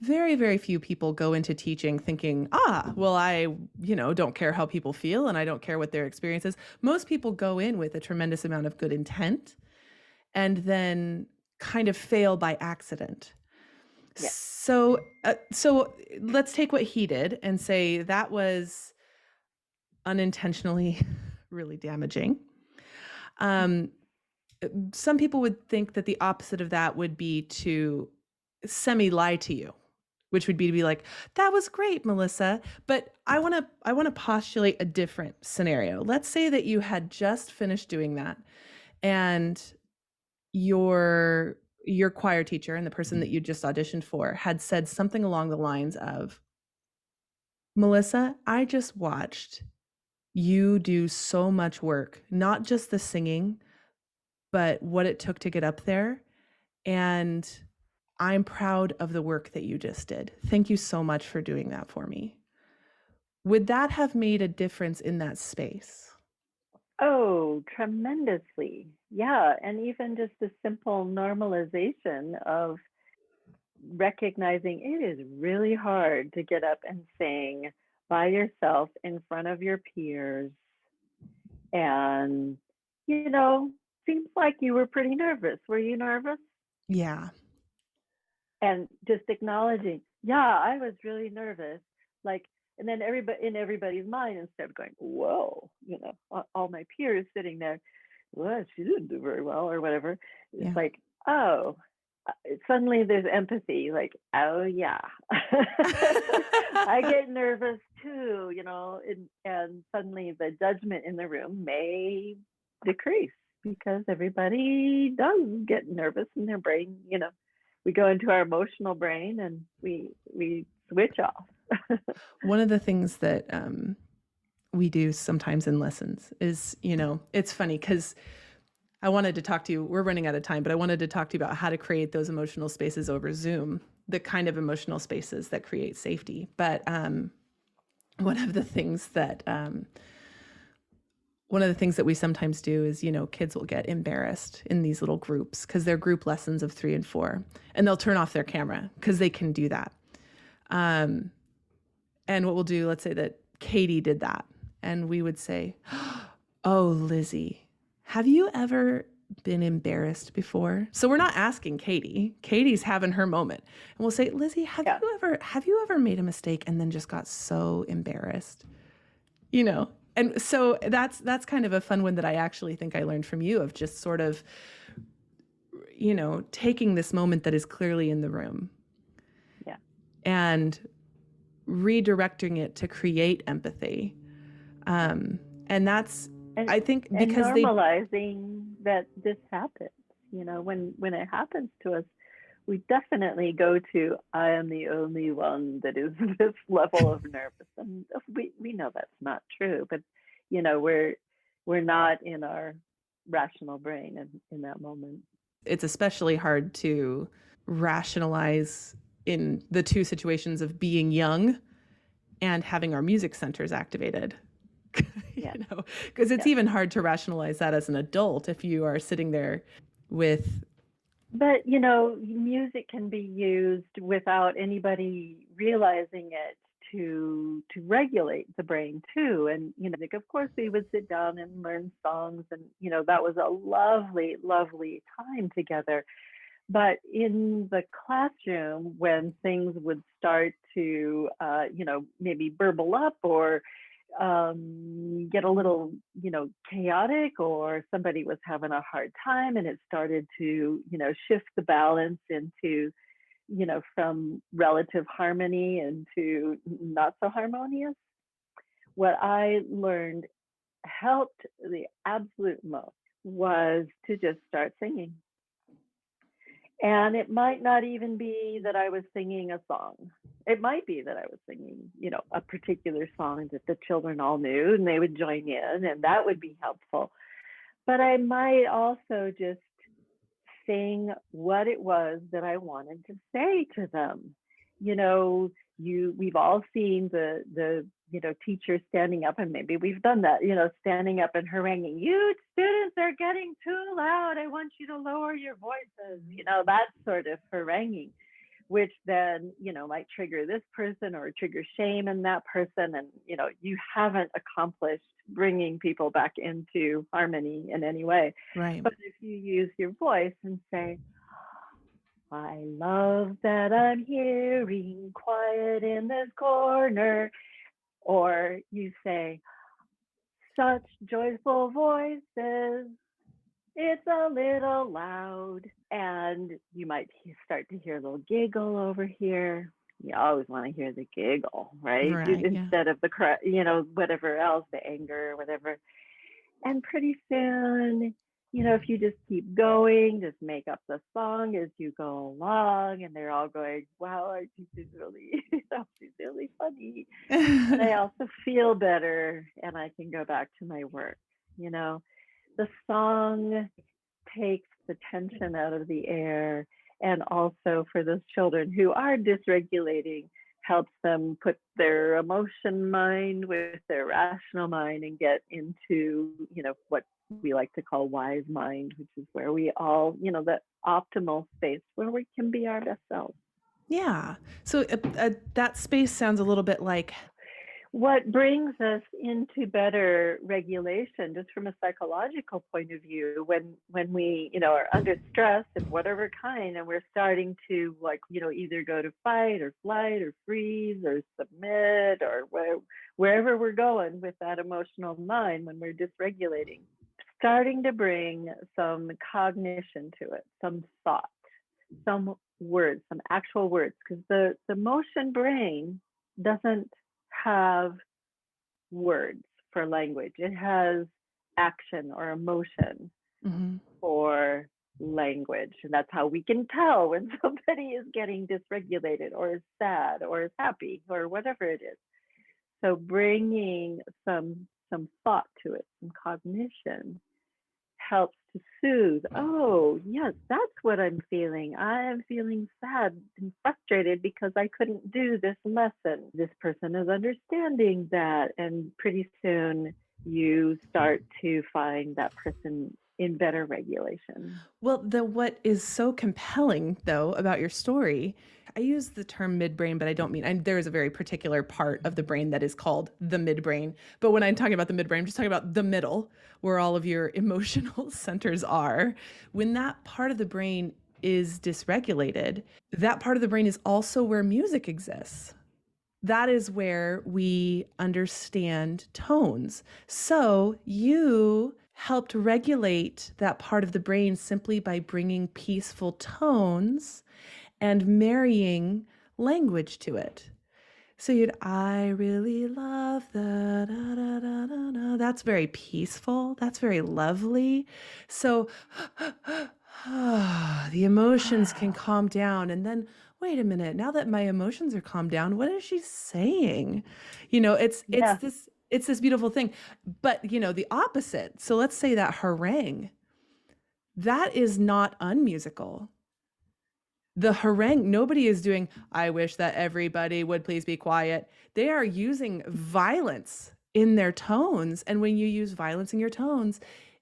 very, very few people go into teaching thinking, well, I, don't care how people feel and I don't care what their experience is. Most people go in with a tremendous amount of good intent and then kind of fail by accident. Yeah. So let's take what he did and say that was unintentionally really damaging. Some people would think that the opposite of that would be to semi-lie to you, which would be to be like, that was great, Melissa. But I want to postulate a different scenario. Let's say that you had just finished doing that and your choir teacher and the person that you just auditioned for had said something along the lines of, Melissa, I just watched you do so much work, not just the singing, but what it took to get up there. And I'm proud of the work that you just did. Thank you so much for doing that for me. Would that have made a difference in that space? Oh, tremendously. Yeah. And even just a simple normalization of recognizing it is really hard to get up and sing by yourself in front of your peers. And, seems like you were pretty nervous. Were you nervous? Yeah. And just acknowledging, I was really nervous. And then everybody's mind, instead of going, whoa, all my peers sitting there, well, she didn't do very well or whatever. It's like, oh, suddenly there's empathy, like, oh yeah, I get nervous too, and suddenly the judgment in the room may decrease because everybody does get nervous in their brain. We go into our emotional brain and we switch off. One of the things that we do sometimes in lessons is, it's funny because I wanted to talk to you, we're running out of time, but I wanted to talk to you about how to create those emotional spaces over Zoom, the kind of emotional spaces that create safety. But one of the things that we sometimes do is, kids will get embarrassed in these little groups because they're group lessons of 3 and 4, and they'll turn off their camera because they can do that. And what we'll do, let's say that Katie did that, and we would say, oh, Lizzie, have you ever been embarrassed before? So we're not asking Katie. Katie's having her moment. And we'll say, Lizzie, have you ever made a mistake and then just got so embarrassed? And so that's kind of a fun one that I actually think I learned from you, of just sort of, taking this moment that is clearly in the room. Yeah. And redirecting it to create empathy. And that's, I think, because normalizing that this happens, when it happens to us, we definitely go to, I am the only one that is this level of nervous. And we know that's not true, but, we're not in our rational brain in that moment. It's especially hard to rationalize in the two situations of being young and having our music centers activated. Because it's even hard to rationalize that as an adult if you are sitting there with. But, music can be used without anybody realizing it to regulate the brain too. And, of course we would sit down and learn songs, and, that was a lovely, lovely time together. But in the classroom, when things would start to, maybe burble up or get a little, chaotic, or somebody was having a hard time and it started to, shift the balance into, from relative harmony into not so harmonious. What I learned helped the absolute most was to just start singing. And it might not even be that I was singing a song. It might be that I was singing, a particular song that the children all knew and they would join in, and that would be helpful. But I might also just sing what it was that I wanted to say to them. We've all seen the teacher standing up, and maybe we've done that, standing up and haranguing, you students are getting too loud, I want you to lower your voices, that sort of haranguing, which then, might trigger this person or trigger shame in that person. And, you haven't accomplished bringing people back into harmony in any way. Right. But if you use your voice and say, I love that I'm hearing quiet in this corner, or you say, such joyful voices, it's a little loud, and you might start to hear a little giggle over here. You always want to hear the giggle, right? Instead of the, whatever else, the anger or whatever. And pretty soon, if you just keep going, just make up the song as you go along, and they're all going, wow, she's really funny. And I also feel better, and I can go back to my work. The song takes the tension out of the air, and also for those children who are dysregulating, helps them put their emotion mind with their rational mind and get into, what we like to call wise mind, which is where we all, that optimal space where we can be our best selves. Yeah. So that space sounds a little bit like what brings us into better regulation, just from a psychological point of view, when we, are under stress of whatever kind, and we're starting to either go to fight or flight or freeze or submit or wherever we're going with that emotional mind, when we're dysregulating, starting to bring some cognition to it, some thought, some words, some actual words, because the motion brain doesn't have words for language. It has action or emotion for language. And that's how we can tell when somebody is getting dysregulated or is sad or is happy or whatever it is. So bringing some thought to it, some cognition, helps to soothe. Oh, yes, that's what I'm feeling. I am feeling sad and frustrated because I couldn't do this lesson. This person is understanding that. And pretty soon you start to find that person in better regulation. Well, what is so compelling, though, about your story, I use the term midbrain, but I don't mean, there is a very particular part of the brain that is called the midbrain. But when I'm talking about the midbrain, I'm just talking about the middle, where all of your emotional centers are. When that part of the brain is dysregulated, that part of the brain is also where music exists. That is where we understand tones. So you helped regulate that part of the brain simply by bringing peaceful tones and marrying language to it. So I really love the da, da, da, da, da. That's very peaceful. That's very lovely. So the emotions can calm down. And then, wait a minute, now that my emotions are calmed down, what is she saying? It's this beautiful thing. But, the opposite. So let's say that harangue, that is not unmusical. The harangue, nobody is doing, I wish that everybody would please be quiet. They are using violence in their tones. And when you use violence in your tones,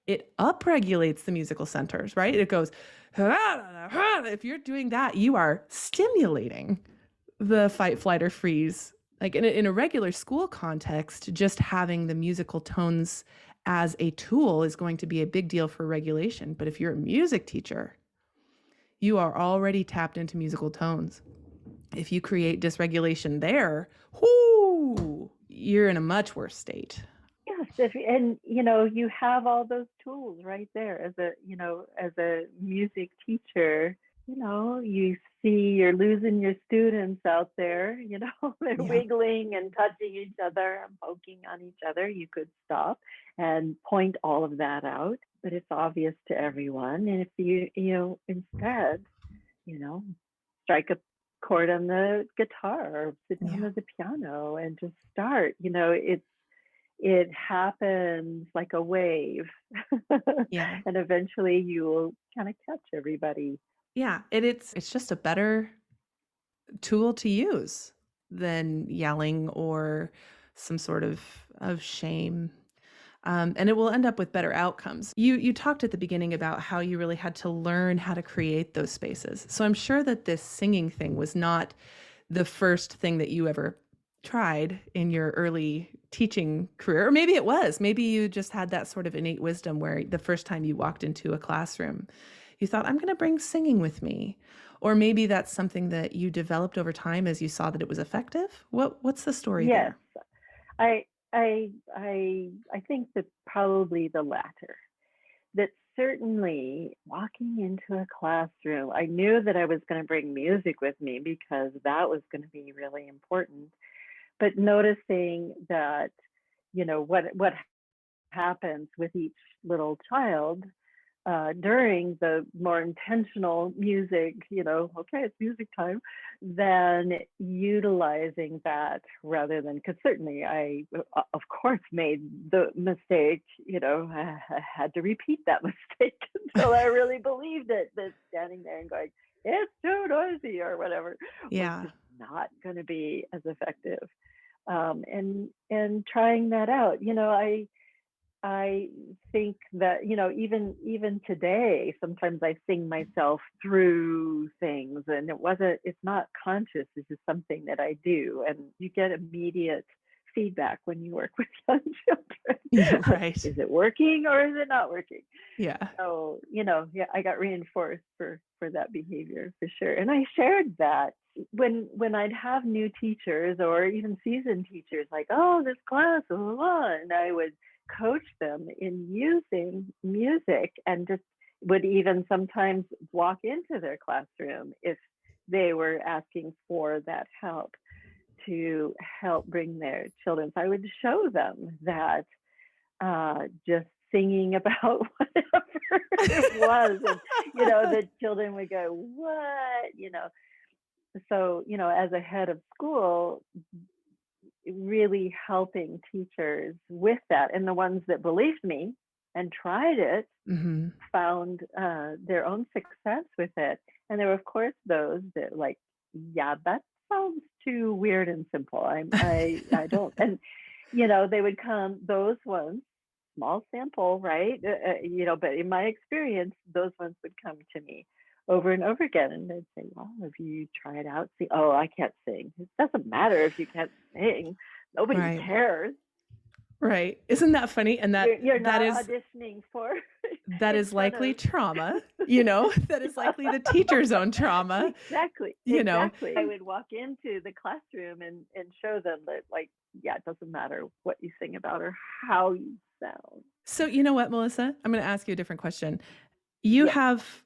it upregulates the musical centers, right? It goes, if you're doing that, you are stimulating the fight, flight, or freeze. Like in a regular school context, just having the musical tones as a tool is going to be a big deal for regulation. But if you're a music teacher, you are already tapped into musical tones. If you create dysregulation there, you're in a much worse state. Yes, and you have all those tools right there as a music teacher. You see you're losing your students out there. They're wiggling and touching each other and poking on each other. You could stop and point all of that out, but it's obvious to everyone. And if you instead, strike a chord on the guitar or sit down at the piano and just start, it happens like a wave. And eventually you will kind of catch everybody. Yeah, it's just a better tool to use than yelling or some sort of shame. And it will end up with better outcomes. You talked at the beginning about how you really had to learn how to create those spaces. So I'm sure that this singing thing was not the first thing that you ever tried in your early teaching career, or maybe it was. Maybe you just had that sort of innate wisdom where the first time you walked into a classroom, you thought, I'm going to bring singing with me. Or maybe that's something that you developed over time as you saw that it was effective. What's the story there? Yes, I think that probably the latter. That certainly walking into a classroom, I knew that I was going to bring music with me because that was going to be really important. But noticing that, what happens with each little child during the more intentional music, okay, it's music time, then utilizing that rather than, because certainly I, of course, made the mistake, I had to repeat that mistake until I really believed it, that standing there and going, it's too noisy or whatever, was just not going to be as effective. And trying that out, I think that, even today, sometimes I sing myself through things and it's not conscious. It's just something that I do. And you get immediate feedback when you work with young children. Right. Is it working or is it not working? Yeah. So, I got reinforced for that behavior for sure. And I shared that when I'd have new teachers or even seasoned teachers like, oh, this class, and I would coach them in using music and just would even sometimes walk into their classroom if they were asking for that help to help bring their children. So I would show them that just singing about whatever it was, and the children would go, what, so as a head of school, really helping teachers with that, and the ones that believed me and tried it found their own success with it. And there were, of course, those that like, yeah, that sounds too weird and simple. I don't. And they would come, those ones, small sample, right? But in my experience, those ones would come to me over and over again, and they'd say, well, have you tried out? See, oh, I can't sing. It doesn't matter if you can't sing. Nobody cares. Right. Isn't that funny? And you're that not is auditioning for that is likely trauma, that is likely the teacher's own trauma. Exactly. Exactly. I would walk into the classroom and show them that, like, yeah, it doesn't matter what you sing about or how you sound. So you know what, Melissa? I'm going to ask you a different question. You have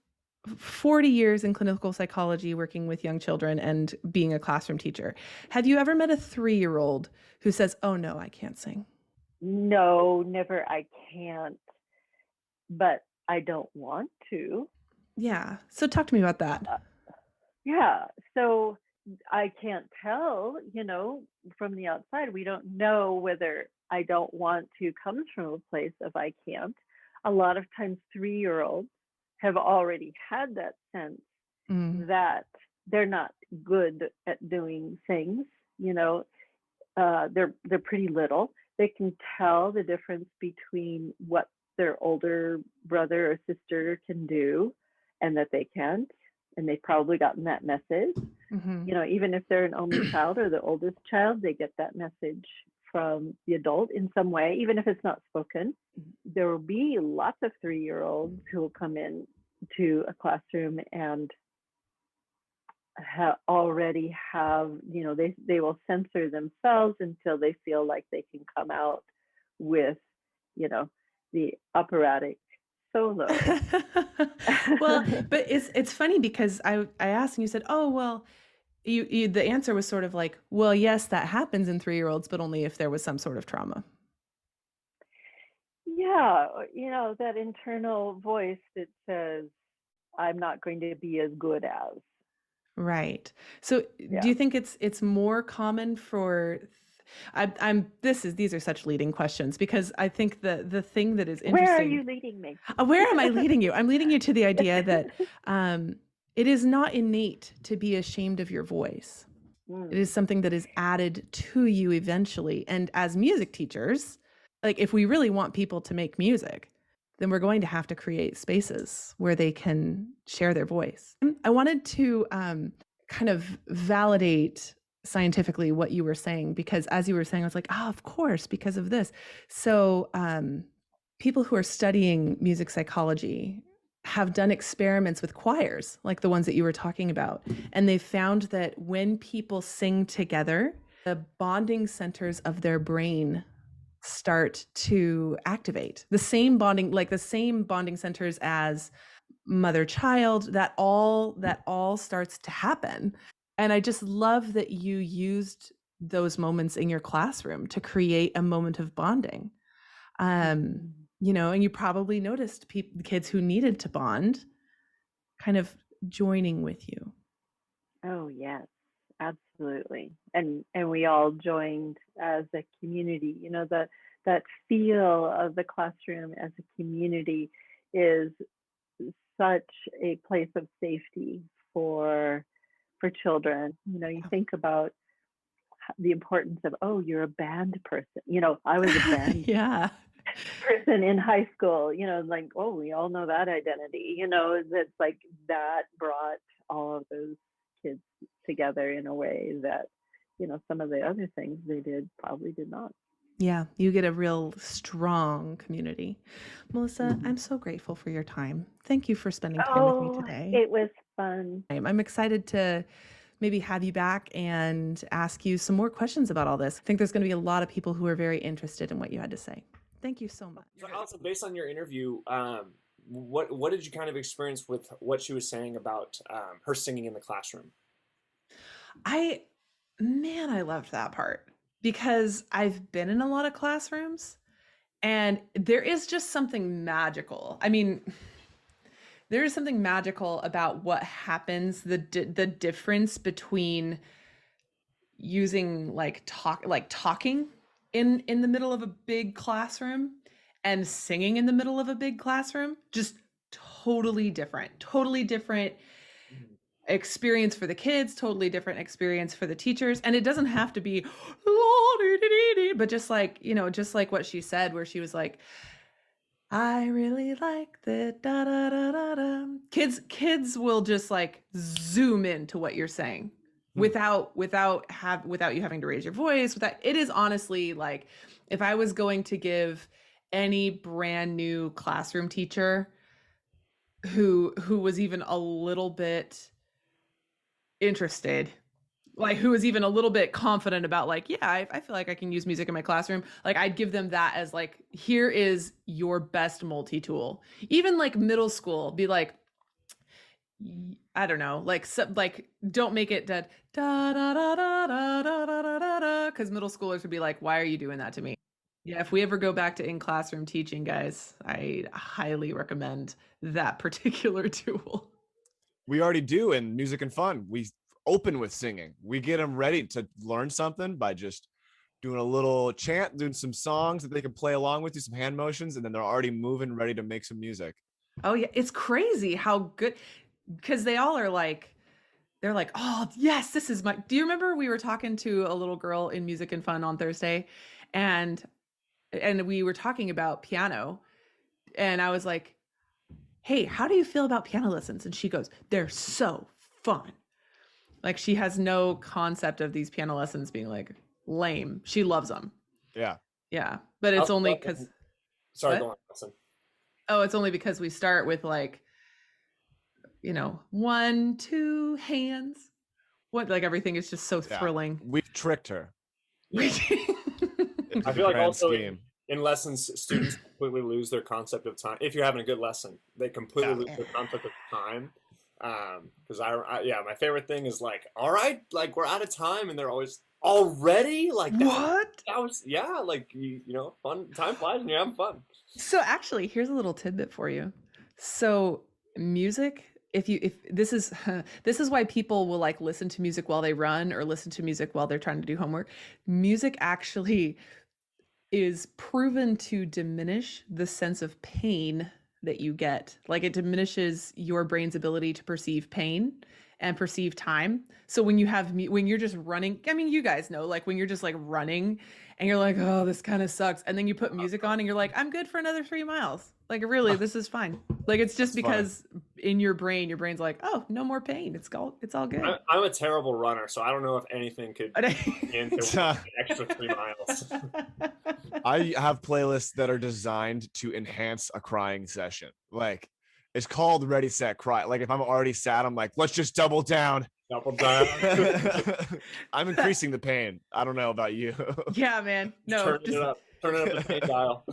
40 years in clinical psychology working with young children and being a classroom teacher. Have you ever met a 3-year-old who says, oh no, I can't sing? No, never. I can't, but I don't want to. Yeah. So talk to me about that. So I can't tell, from the outside. We don't know whether I don't want to comes from a place of I can't. A lot of times 3-year-olds have already had that sense that they're not good at doing things. They're pretty little. They can tell the difference between what their older brother or sister can do and that they can't. And they've probably gotten that message. Even if they're an only child or the oldest child, they get that message from the adult in some way, even if it's not spoken. There will be lots of 3-year-olds who will come in to a classroom and already have, they will censor themselves until they feel like they can come out with, the operatic solo. Well, but it's funny because I asked and you said, oh, well, you the answer was sort of like, well, yes, that happens in 3-year-olds, but only if there was some sort of trauma. Yeah, that internal voice that says, I'm not going to be as good as. Right. So do you think it's more common for these are such leading questions, because I think the thing that is interesting. Where are you leading me? Where am I leading you? I'm leading you to the idea that it is not innate to be ashamed of your voice. It is something that is added to you eventually. And as music teachers, like, if we really want people to make music, then we're going to have to create spaces where they can share their voice. I wanted to kind of validate scientifically what you were saying, because as you were saying, I was like, of course, because of this. So people who are studying music psychology have done experiments with choirs, like the ones that you were talking about. And they found that when people sing together, the bonding centers of their brain start to activate. The same bonding centers as mother-child, that all starts to happen. And I just love that you used those moments in your classroom to create a moment of bonding. And you probably noticed kids who needed to bond kind of joining with you. Oh, yes, absolutely. And we all joined as a community. That feel of the classroom as a community is such a place of safety for children. You think about the importance of, oh, you're a band person. I was a band person in high school, like, oh, we all know that identity, that's like, that brought all of those kids together in a way that, some of the other things they did probably did not. Yeah, you get a real strong community. Melissa, I'm so grateful for your time. Thank you for spending time with me today. It was fun. I'm excited to maybe have you back and ask you some more questions about all this. I think there's going to be a lot of people who are very interested in what you had to say. Thank you so much. So, Allison, based on your interview, what did you kind of experience with what she was saying about her singing in the classroom? I loved that part because I've been in a lot of classrooms and there is just something magical. I mean, there is something magical about what happens, the difference between using talking in the middle of a big classroom and singing in the middle of a big classroom. Just totally different experience for the kids, totally different experience for the teachers. And it doesn't have to be but just like, just like what she said, where she was like, I really like the da da da da da. Kids will just like zoom into what you're saying without you having to raise your voice. It is honestly like, if I was going to give any brand new classroom teacher who was even a little bit interested, like who was even a little bit confident about like, yeah, I feel like I can use music in my classroom, like I'd give them that as like, here is your best multi-tool. Even like middle school, be like, I don't know, like don't make it da da da da da da da da da, because middle schoolers would be like, why are you doing that to me? Yeah, if we ever go back to in-classroom teaching, guys, I highly recommend that particular tool. We already do in Music and Fun. We open with singing. We get them ready to learn something by just doing a little chant, doing some songs that they can play along with, do some hand motions, and then they're already moving, ready to make some music. Oh yeah, it's crazy how good, because they all are like, they're like, oh yes, this is my. Do you remember we were talking to a little girl in Music and Fun on Thursday, and we were talking about piano, and I was like, hey, how do you feel about piano lessons? And she goes, they're so fun. Like she has no concept of these piano lessons being like lame. She loves them. Yeah. Yeah. But it's only because. Sorry, go on. Listen. Oh, it's only because we start with like, 1, 2 hands. What, like everything is just so thrilling. We've tricked her. Yeah. I feel like also in lessons, students completely lose their concept of time. If you're having a good lesson, they completely lose their concept of time. Because my favorite thing is like, all right, like we're out of time, and they're always already like, what? That was like fun. Time flies and you're having fun. So actually, here's a little tidbit for you. So music, if this is why people will like listen to music while they run or listen to music while they're trying to do homework. Music actually is proven to diminish the sense of pain that you get. Like it diminishes your brain's ability to perceive pain and perceive time. So when you're just running, I mean, you guys know, like when you're just like running and you're like, oh, this kind of sucks. And then you put music on and you're like, I'm good for another 3 miles. Like really, this is fine. Like it's just because in your brain's like, oh, no more pain. It's all good. I'm a terrible runner, so I don't know if anything could into an extra 3 miles. I have playlists that are designed to enhance a crying session. Like it's called Ready, Set, Cry. Like if I'm already sad, I'm like, let's just double down. I'm increasing the pain. I don't know about you. Yeah, man. No, turn it up the pain dial.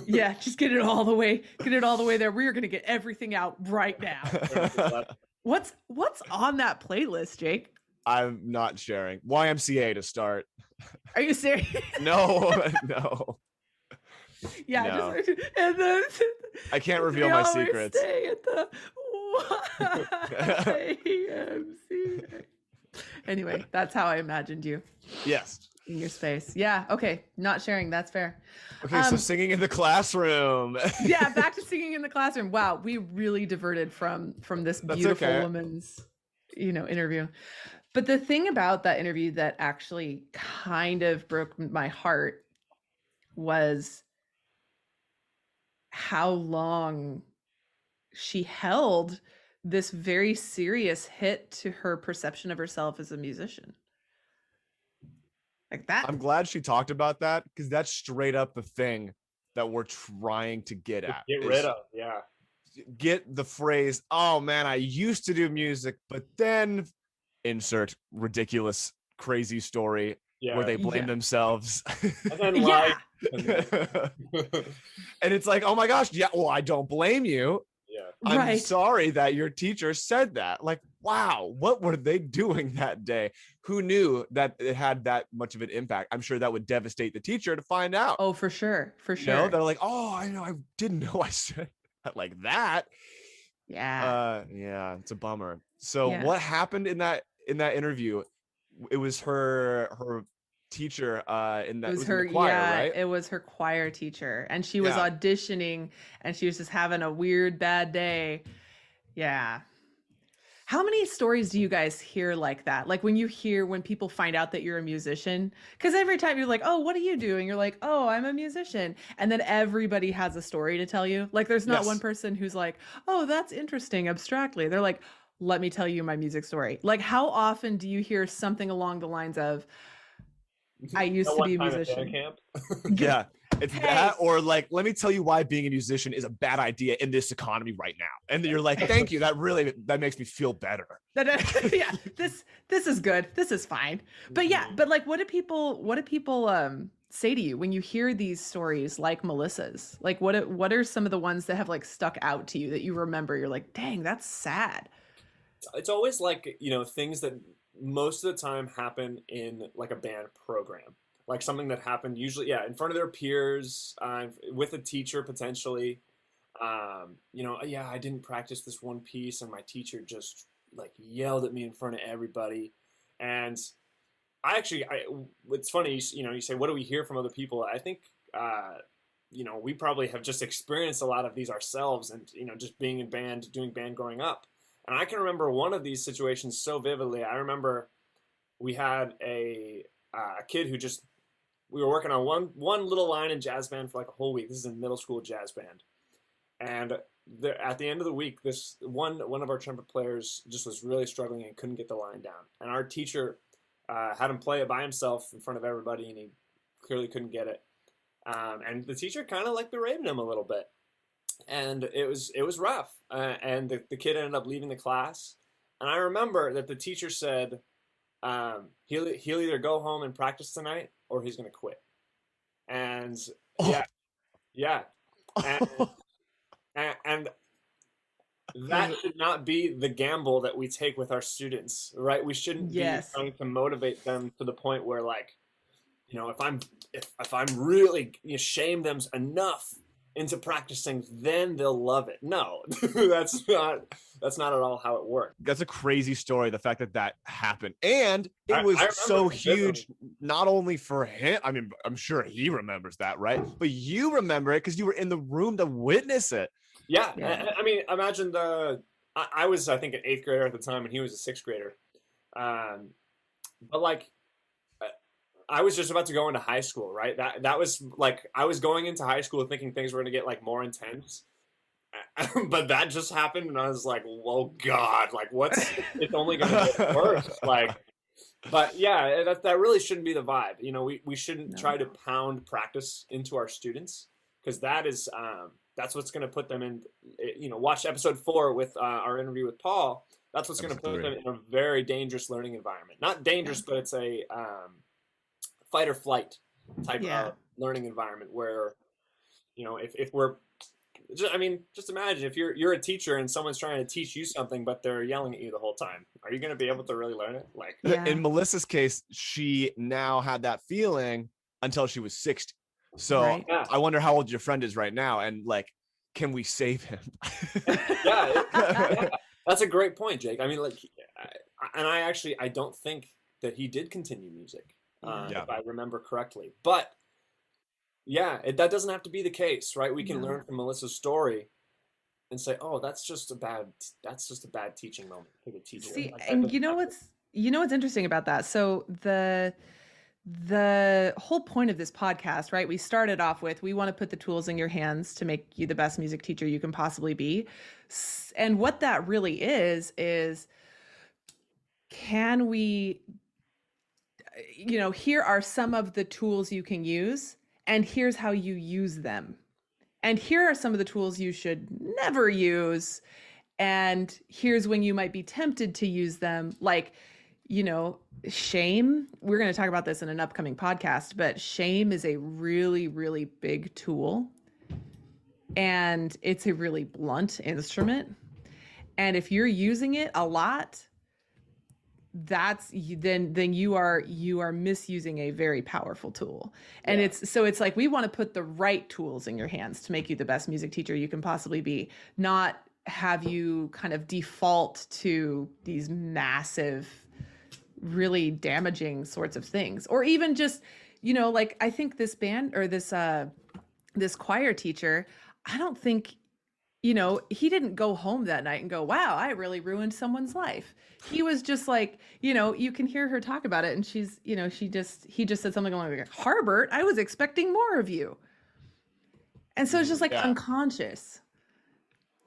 Yeah, just get it all the way there. We're gonna get everything out right now. What's on that playlist, Jake? I'm not sharing. YMCA to start. Are you serious? No. Yeah, no. And then I can't reveal my secrets. Stay at the YMCA. Anyway, that's how I imagined you. Yes. In your space. Yeah. Okay. Not sharing. That's fair. Okay. So singing in the classroom. Yeah. Back to singing in the classroom. Wow. We really diverted from this beautiful woman's, interview. But the thing about that interview that actually kind of broke my heart was how long she held this very serious hit to her perception of herself as a musician. Like that. I'm glad she talked about that because that's straight up the thing that we're trying to get at. Get rid of, yeah. Get the phrase, oh man, I used to do music, but then insert ridiculous, crazy story where they blame themselves. And then and it's like, oh my gosh, yeah, well, I don't blame you. I'm sorry that your teacher said that. Like, wow, what were they doing that day? Who knew that it had that much of an impact? I'm sure that would devastate the teacher to find out. Oh, for sure. For You know, sure. they're like, oh, I know, I didn't know I said that like that. Yeah. Yeah, it's a bummer. So what happened in that interview? It was her teacher in that, It was in her, the choir, right? it was her choir teacher, and she was auditioning, and she was just having a weird bad day. Yeah. How many stories do you guys hear like that? Like when people find out that you're a musician, because every time you're like, oh, what are you doing? You're like, oh, I'm a musician. And then everybody has a story to tell you. Like there's not one person who's like, oh, that's interesting abstractly. They're like, let me tell you my music story. Like how often do you hear something along the lines of, I used to be a musician. Camp. Yeah, it's that, or like, let me tell you why being a musician is a bad idea in this economy right now. And you're like, thank you. That makes me feel better. Yeah, this is good. This is fine. But yeah, but like, what do people say to you when you hear these stories like Melissa's? Like, what are some of the ones that have like stuck out to you that you remember? You're like, dang, that's sad. It's always like, things that most of the time happen in like a band program, like something that happened usually, in front of their peers, with a teacher potentially. I didn't practice this one piece and my teacher just like yelled at me in front of everybody. And it's funny, you say, what do we hear from other people? I think, we probably have just experienced a lot of these ourselves and, just being in band, doing band growing up. And I can remember one of these situations so vividly. I remember we had a kid who we were working on one little line in jazz band for like a whole week. This is in middle school jazz band. And at the end of the week, this one of our trumpet players just was really struggling and couldn't get the line down. And our teacher had him play it by himself in front of everybody, and he clearly couldn't get it. And the teacher kind of like berated him a little bit. And it was rough, and the kid ended up leaving the class. And I remember that the teacher said, he'll either go home and practice tonight or he's going to quit. And and that should not be the gamble that we take with our students, right? We shouldn't be trying to motivate them to the point where, like, if I'm really shame them enough into practicing, then they'll love it. No, that's not at all how it works. That's a crazy story, the fact that happened. And it was so huge, not only for him, I mean, I'm sure he remembers that, right? But you remember it because you were in the room to witness it. Yeah. I mean, imagine I was, I think, an 8th grader at the time, and he was a 6th grader. But like, I was just about to go into high school, right? That was like, I was going into high school thinking things were going to get like more intense, but that just happened, and I was like, "Whoa, God! Like, it's only going to get worse." Like, but yeah, that really shouldn't be the vibe. We shouldn't try to pound practice into our students, because that's what's going to put them in. Watch episode 4 with our interview with Paul. That's what's going to put them in a very dangerous learning environment. Not dangerous, but it's a fight or flight type of learning environment where, if we're, just imagine if you're a teacher and someone's trying to teach you something, but they're yelling at you the whole time. Are you going to be able to really learn it? Like, in Melissa's case, she now had that feeling until she was 60. So I wonder how old your friend is right now, and like, can we save him? Yeah, that's a great point, Jake. I mean, like, I don't think that he did continue music. If I remember correctly. But that doesn't have to be the case, right? We can learn from Melissa's story and say, "Oh, that's just a bad teaching moment for the teacher." See, and you know what's interesting about that? So the whole point of this podcast, right? We started off with, we want to put the tools in your hands to make you the best music teacher you can possibly be. And what that really is can we, here are some of the tools you can use, and here's how you use them. And here are some of the tools you should never use. And here's when you might be tempted to use them. Like, shame. We're going to talk about this in an upcoming podcast, but shame is a really, really big tool and it's a really blunt instrument. And if you're using it a lot, then you are misusing a very powerful tool. And it's like, we want to put the right tools in your hands to make you the best music teacher you can possibly be, not have you kind of default to these massive, really damaging sorts of things. Or even just, like, I think this band or this choir teacher, I don't think, he didn't go home that night and go, wow, I really ruined someone's life. He was just like, you can hear her talk about it, and she's, he just said something like, Harbert, I was expecting more of you. And so it's just like unconscious.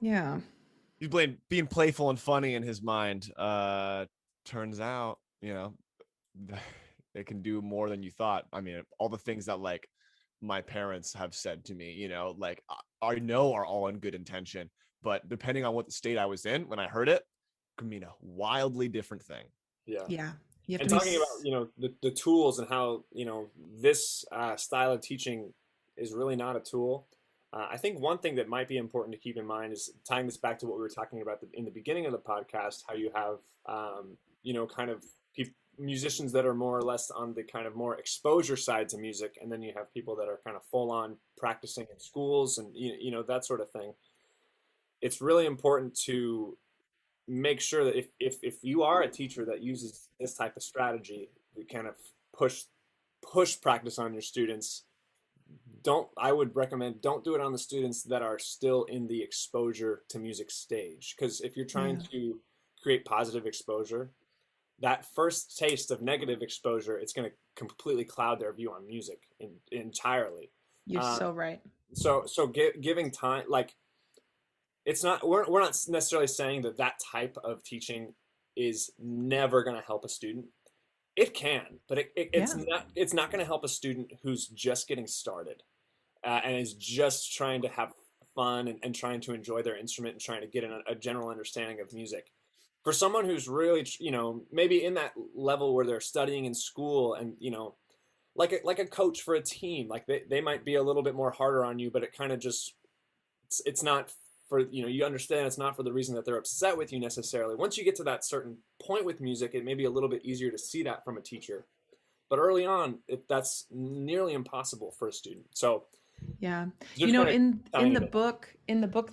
Yeah. You blame being playful and funny in his mind. Turns out, it can do more than you thought. I mean, all the things that like my parents have said to me, like I know are all in good intention, but depending on what the state I was in when I heard it, could mean a wildly different thing. Yeah. And talking about, the tools and how, this style of teaching is really not a tool. I think one thing that might be important to keep in mind is tying this back to what we were talking about in the beginning of the podcast, how you have, kind of musicians that are more or less on the kind of more exposure side to music, and then you have people that are kind of full on practicing in schools and that sort of thing. It's really important to make sure that if you are a teacher that uses this type of strategy to kind of push practice on your students, I would recommend don't do it on the students that are still in the exposure to music stage, because if you're trying to create positive exposure, that first taste of negative exposure, it's going to completely cloud their view on music entirely. You're so right. So giving time, like, it's not, we're not necessarily saying that type of teaching is never going to help a student. It can, but it's not going to help a student who's just getting started and is just trying to have fun and trying to enjoy their instrument and trying to get a general understanding of music. For someone who's really, maybe in that level where they're studying in school and, like a coach for a team, like they might be a little bit more harder on you, but it kind of just, it's not for, you understand it's not for the reason that they're upset with you necessarily. Once you get to that certain point with music, it may be a little bit easier to see that from a teacher. But early on, that's nearly impossible for a student. So, in the book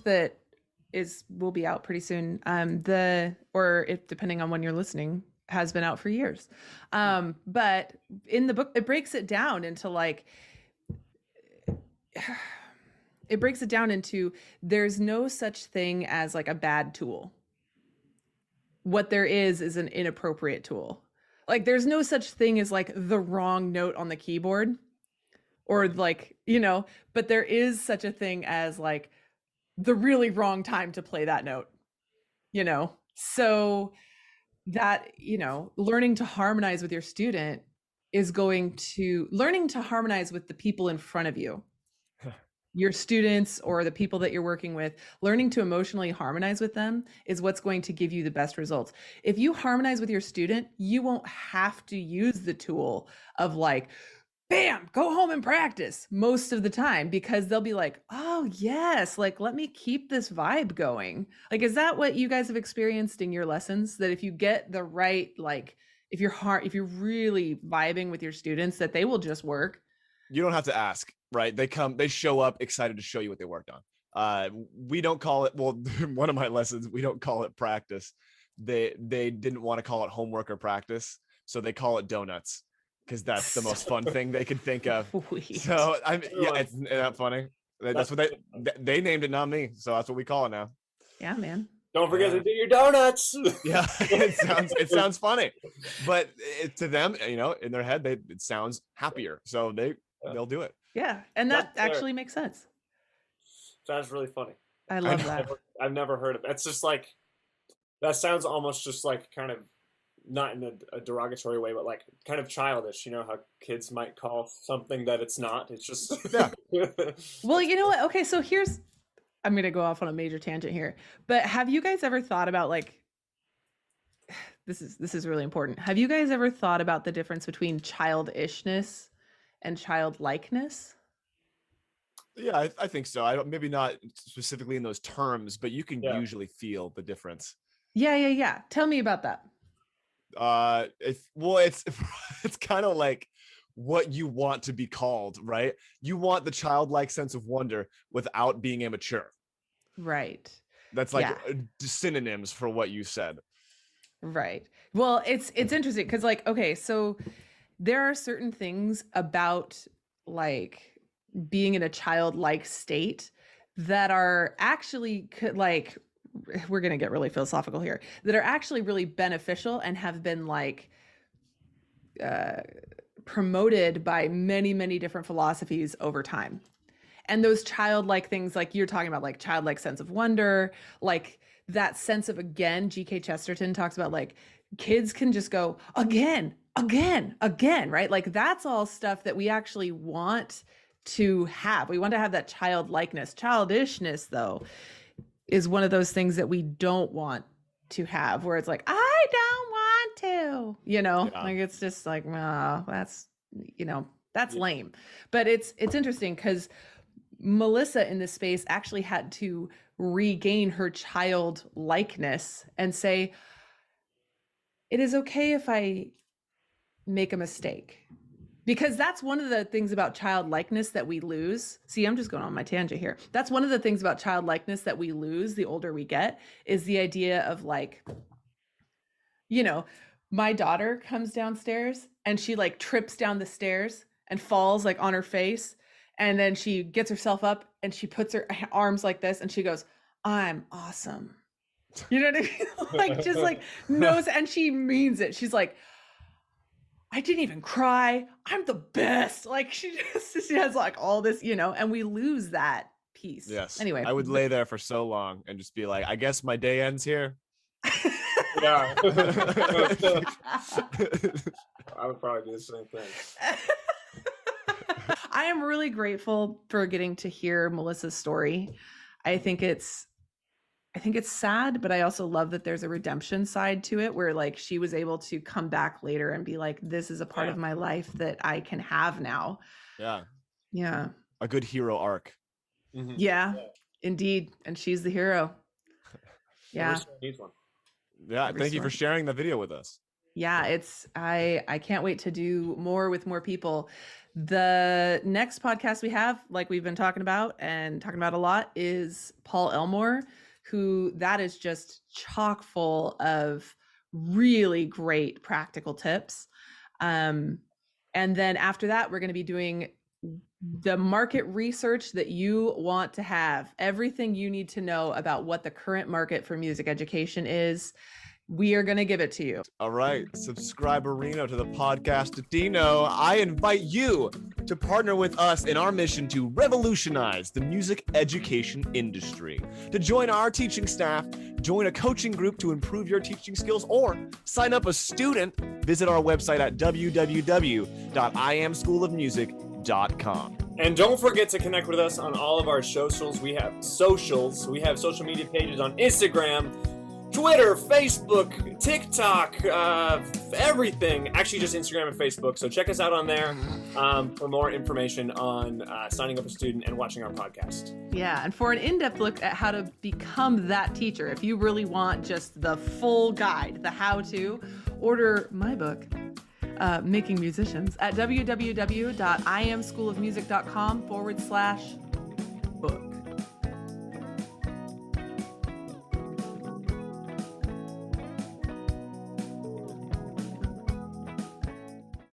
that will be out pretty soon, depending on when you're listening, has been out for years. But in the book, it breaks it down into there's no such thing as like a bad tool. What there is an inappropriate tool. Like, there's no such thing as like the wrong note on the keyboard, or like, but there is such a thing as like the really wrong time to play that note, so that, learning to harmonize with your student is learning to harmonize with the people in front of you, your students or the people that you're working with. Learning to emotionally harmonize with them is what's going to give you the best results. If you harmonize with your student, you won't have to use the tool of like, bam, go home and practice most of the time, because they'll be like, oh yes, like, let me keep this vibe going. Like, is that what you guys have experienced in your lessons? That if you get the right, like, if you're really vibing with your students, that they will just work. You don't have to ask, right? They show up excited to show you what they worked on. We don't call it, well, one of my lessons, we don't call it practice. They didn't want to call it homework or practice, so they call it donuts, because that's the most fun thing they could think of. Sweet. So it's not funny. That's what they named it, not me. So that's what we call it now. Yeah, man. Don't forget to do your donuts. Yeah, it sounds funny, but to them, in their head, it sounds happier. So they'll do it. Yeah, and that actually makes sense. That's really funny. I love that. I've never heard of it. It's just like, that sounds almost just like kind of, not in a derogatory way, but like kind of childish, how kids might call something that it's not. It's just, yeah. Well, you know what? Okay, so I'm going to go off on a major tangent here, but have you guys ever thought about, like, this is really important. Have you guys ever thought about the difference between childishness and childlikeness? Yeah, I think so. I don't, maybe not specifically in those terms, but you can usually feel the difference. Yeah. Tell me about that. It's kind of like what you want to be called, right? You want the childlike sense of wonder without being immature. Right. That's like synonyms for what you said. Right. Well, it's interesting because like, okay, so there are certain things about like being in a childlike state that are actually like, we're going to get really philosophical here, that are actually really beneficial and have been like promoted by many, many different philosophies over time. And those childlike things, like you're talking about, like childlike sense of wonder, like that sense of, again, G.K. Chesterton talks about like kids can just go again, right? Like that's all stuff that we actually want to have. We want to have that childlikeness. Childishness, though, is one of those things that we don't want to have, where it's like, I don't want to, like it's just like, oh, that's, that's lame. But it's interesting because Melissa in this space actually had to regain her childlikeness and say, it is okay if I make a mistake. Because that's one of the things about childlikeness that we lose. See, I'm just going on my tangent here. That's one of the things about childlikeness that we lose the older we get, is the idea of like, my daughter comes downstairs and she like trips down the stairs and falls like on her face. And then she gets herself up and she puts her arms like this and she goes, I'm awesome. You know what I mean? Like, just like knows, and she means it. She's like, I didn't even cry. I'm the best. Like she has like all this, and we lose that piece. Yes. Anyway, I would lay there for so long and just be like, I guess my day ends here. Yeah. I would probably do the same thing. I am really grateful for getting to hear Melissa's story. I think it's sad, but I also love that there's a redemption side to it, where like she was able to come back later and be like, this is a part of my life that I can have now. Yeah. A good hero arc. Mm-hmm. Yeah, indeed. And she's the hero. Yeah. Yeah. Thank you for sharing the video with us. Yeah, I can't wait to do more with more people. The next podcast we have, like we've been talking about a lot, is Paul Elmore, who that is just chock full of really great practical tips. And then after that, we're going to be doing the market research that you want to have, everything you need to know about what the current market for music education is. We are going to give it to you. All right. Subscriberino to the podcast Dino. I invite you to partner with us in our mission to revolutionize the music education industry. To join our teaching staff, join a coaching group to improve your teaching skills, or sign up a student, visit our website at www.iamschoolofmusic.com. And don't forget to connect with us on all of our socials. We have social media pages on Instagram, Twitter, Facebook, TikTok, everything. Actually, just Instagram and Facebook. So check us out on there for more information on signing up a student and watching our podcast. Yeah, and for an in-depth look at how to become that teacher, if you really want just the full guide, the how-to, order my book, Making Musicians, at www.iamschoolofmusic.com/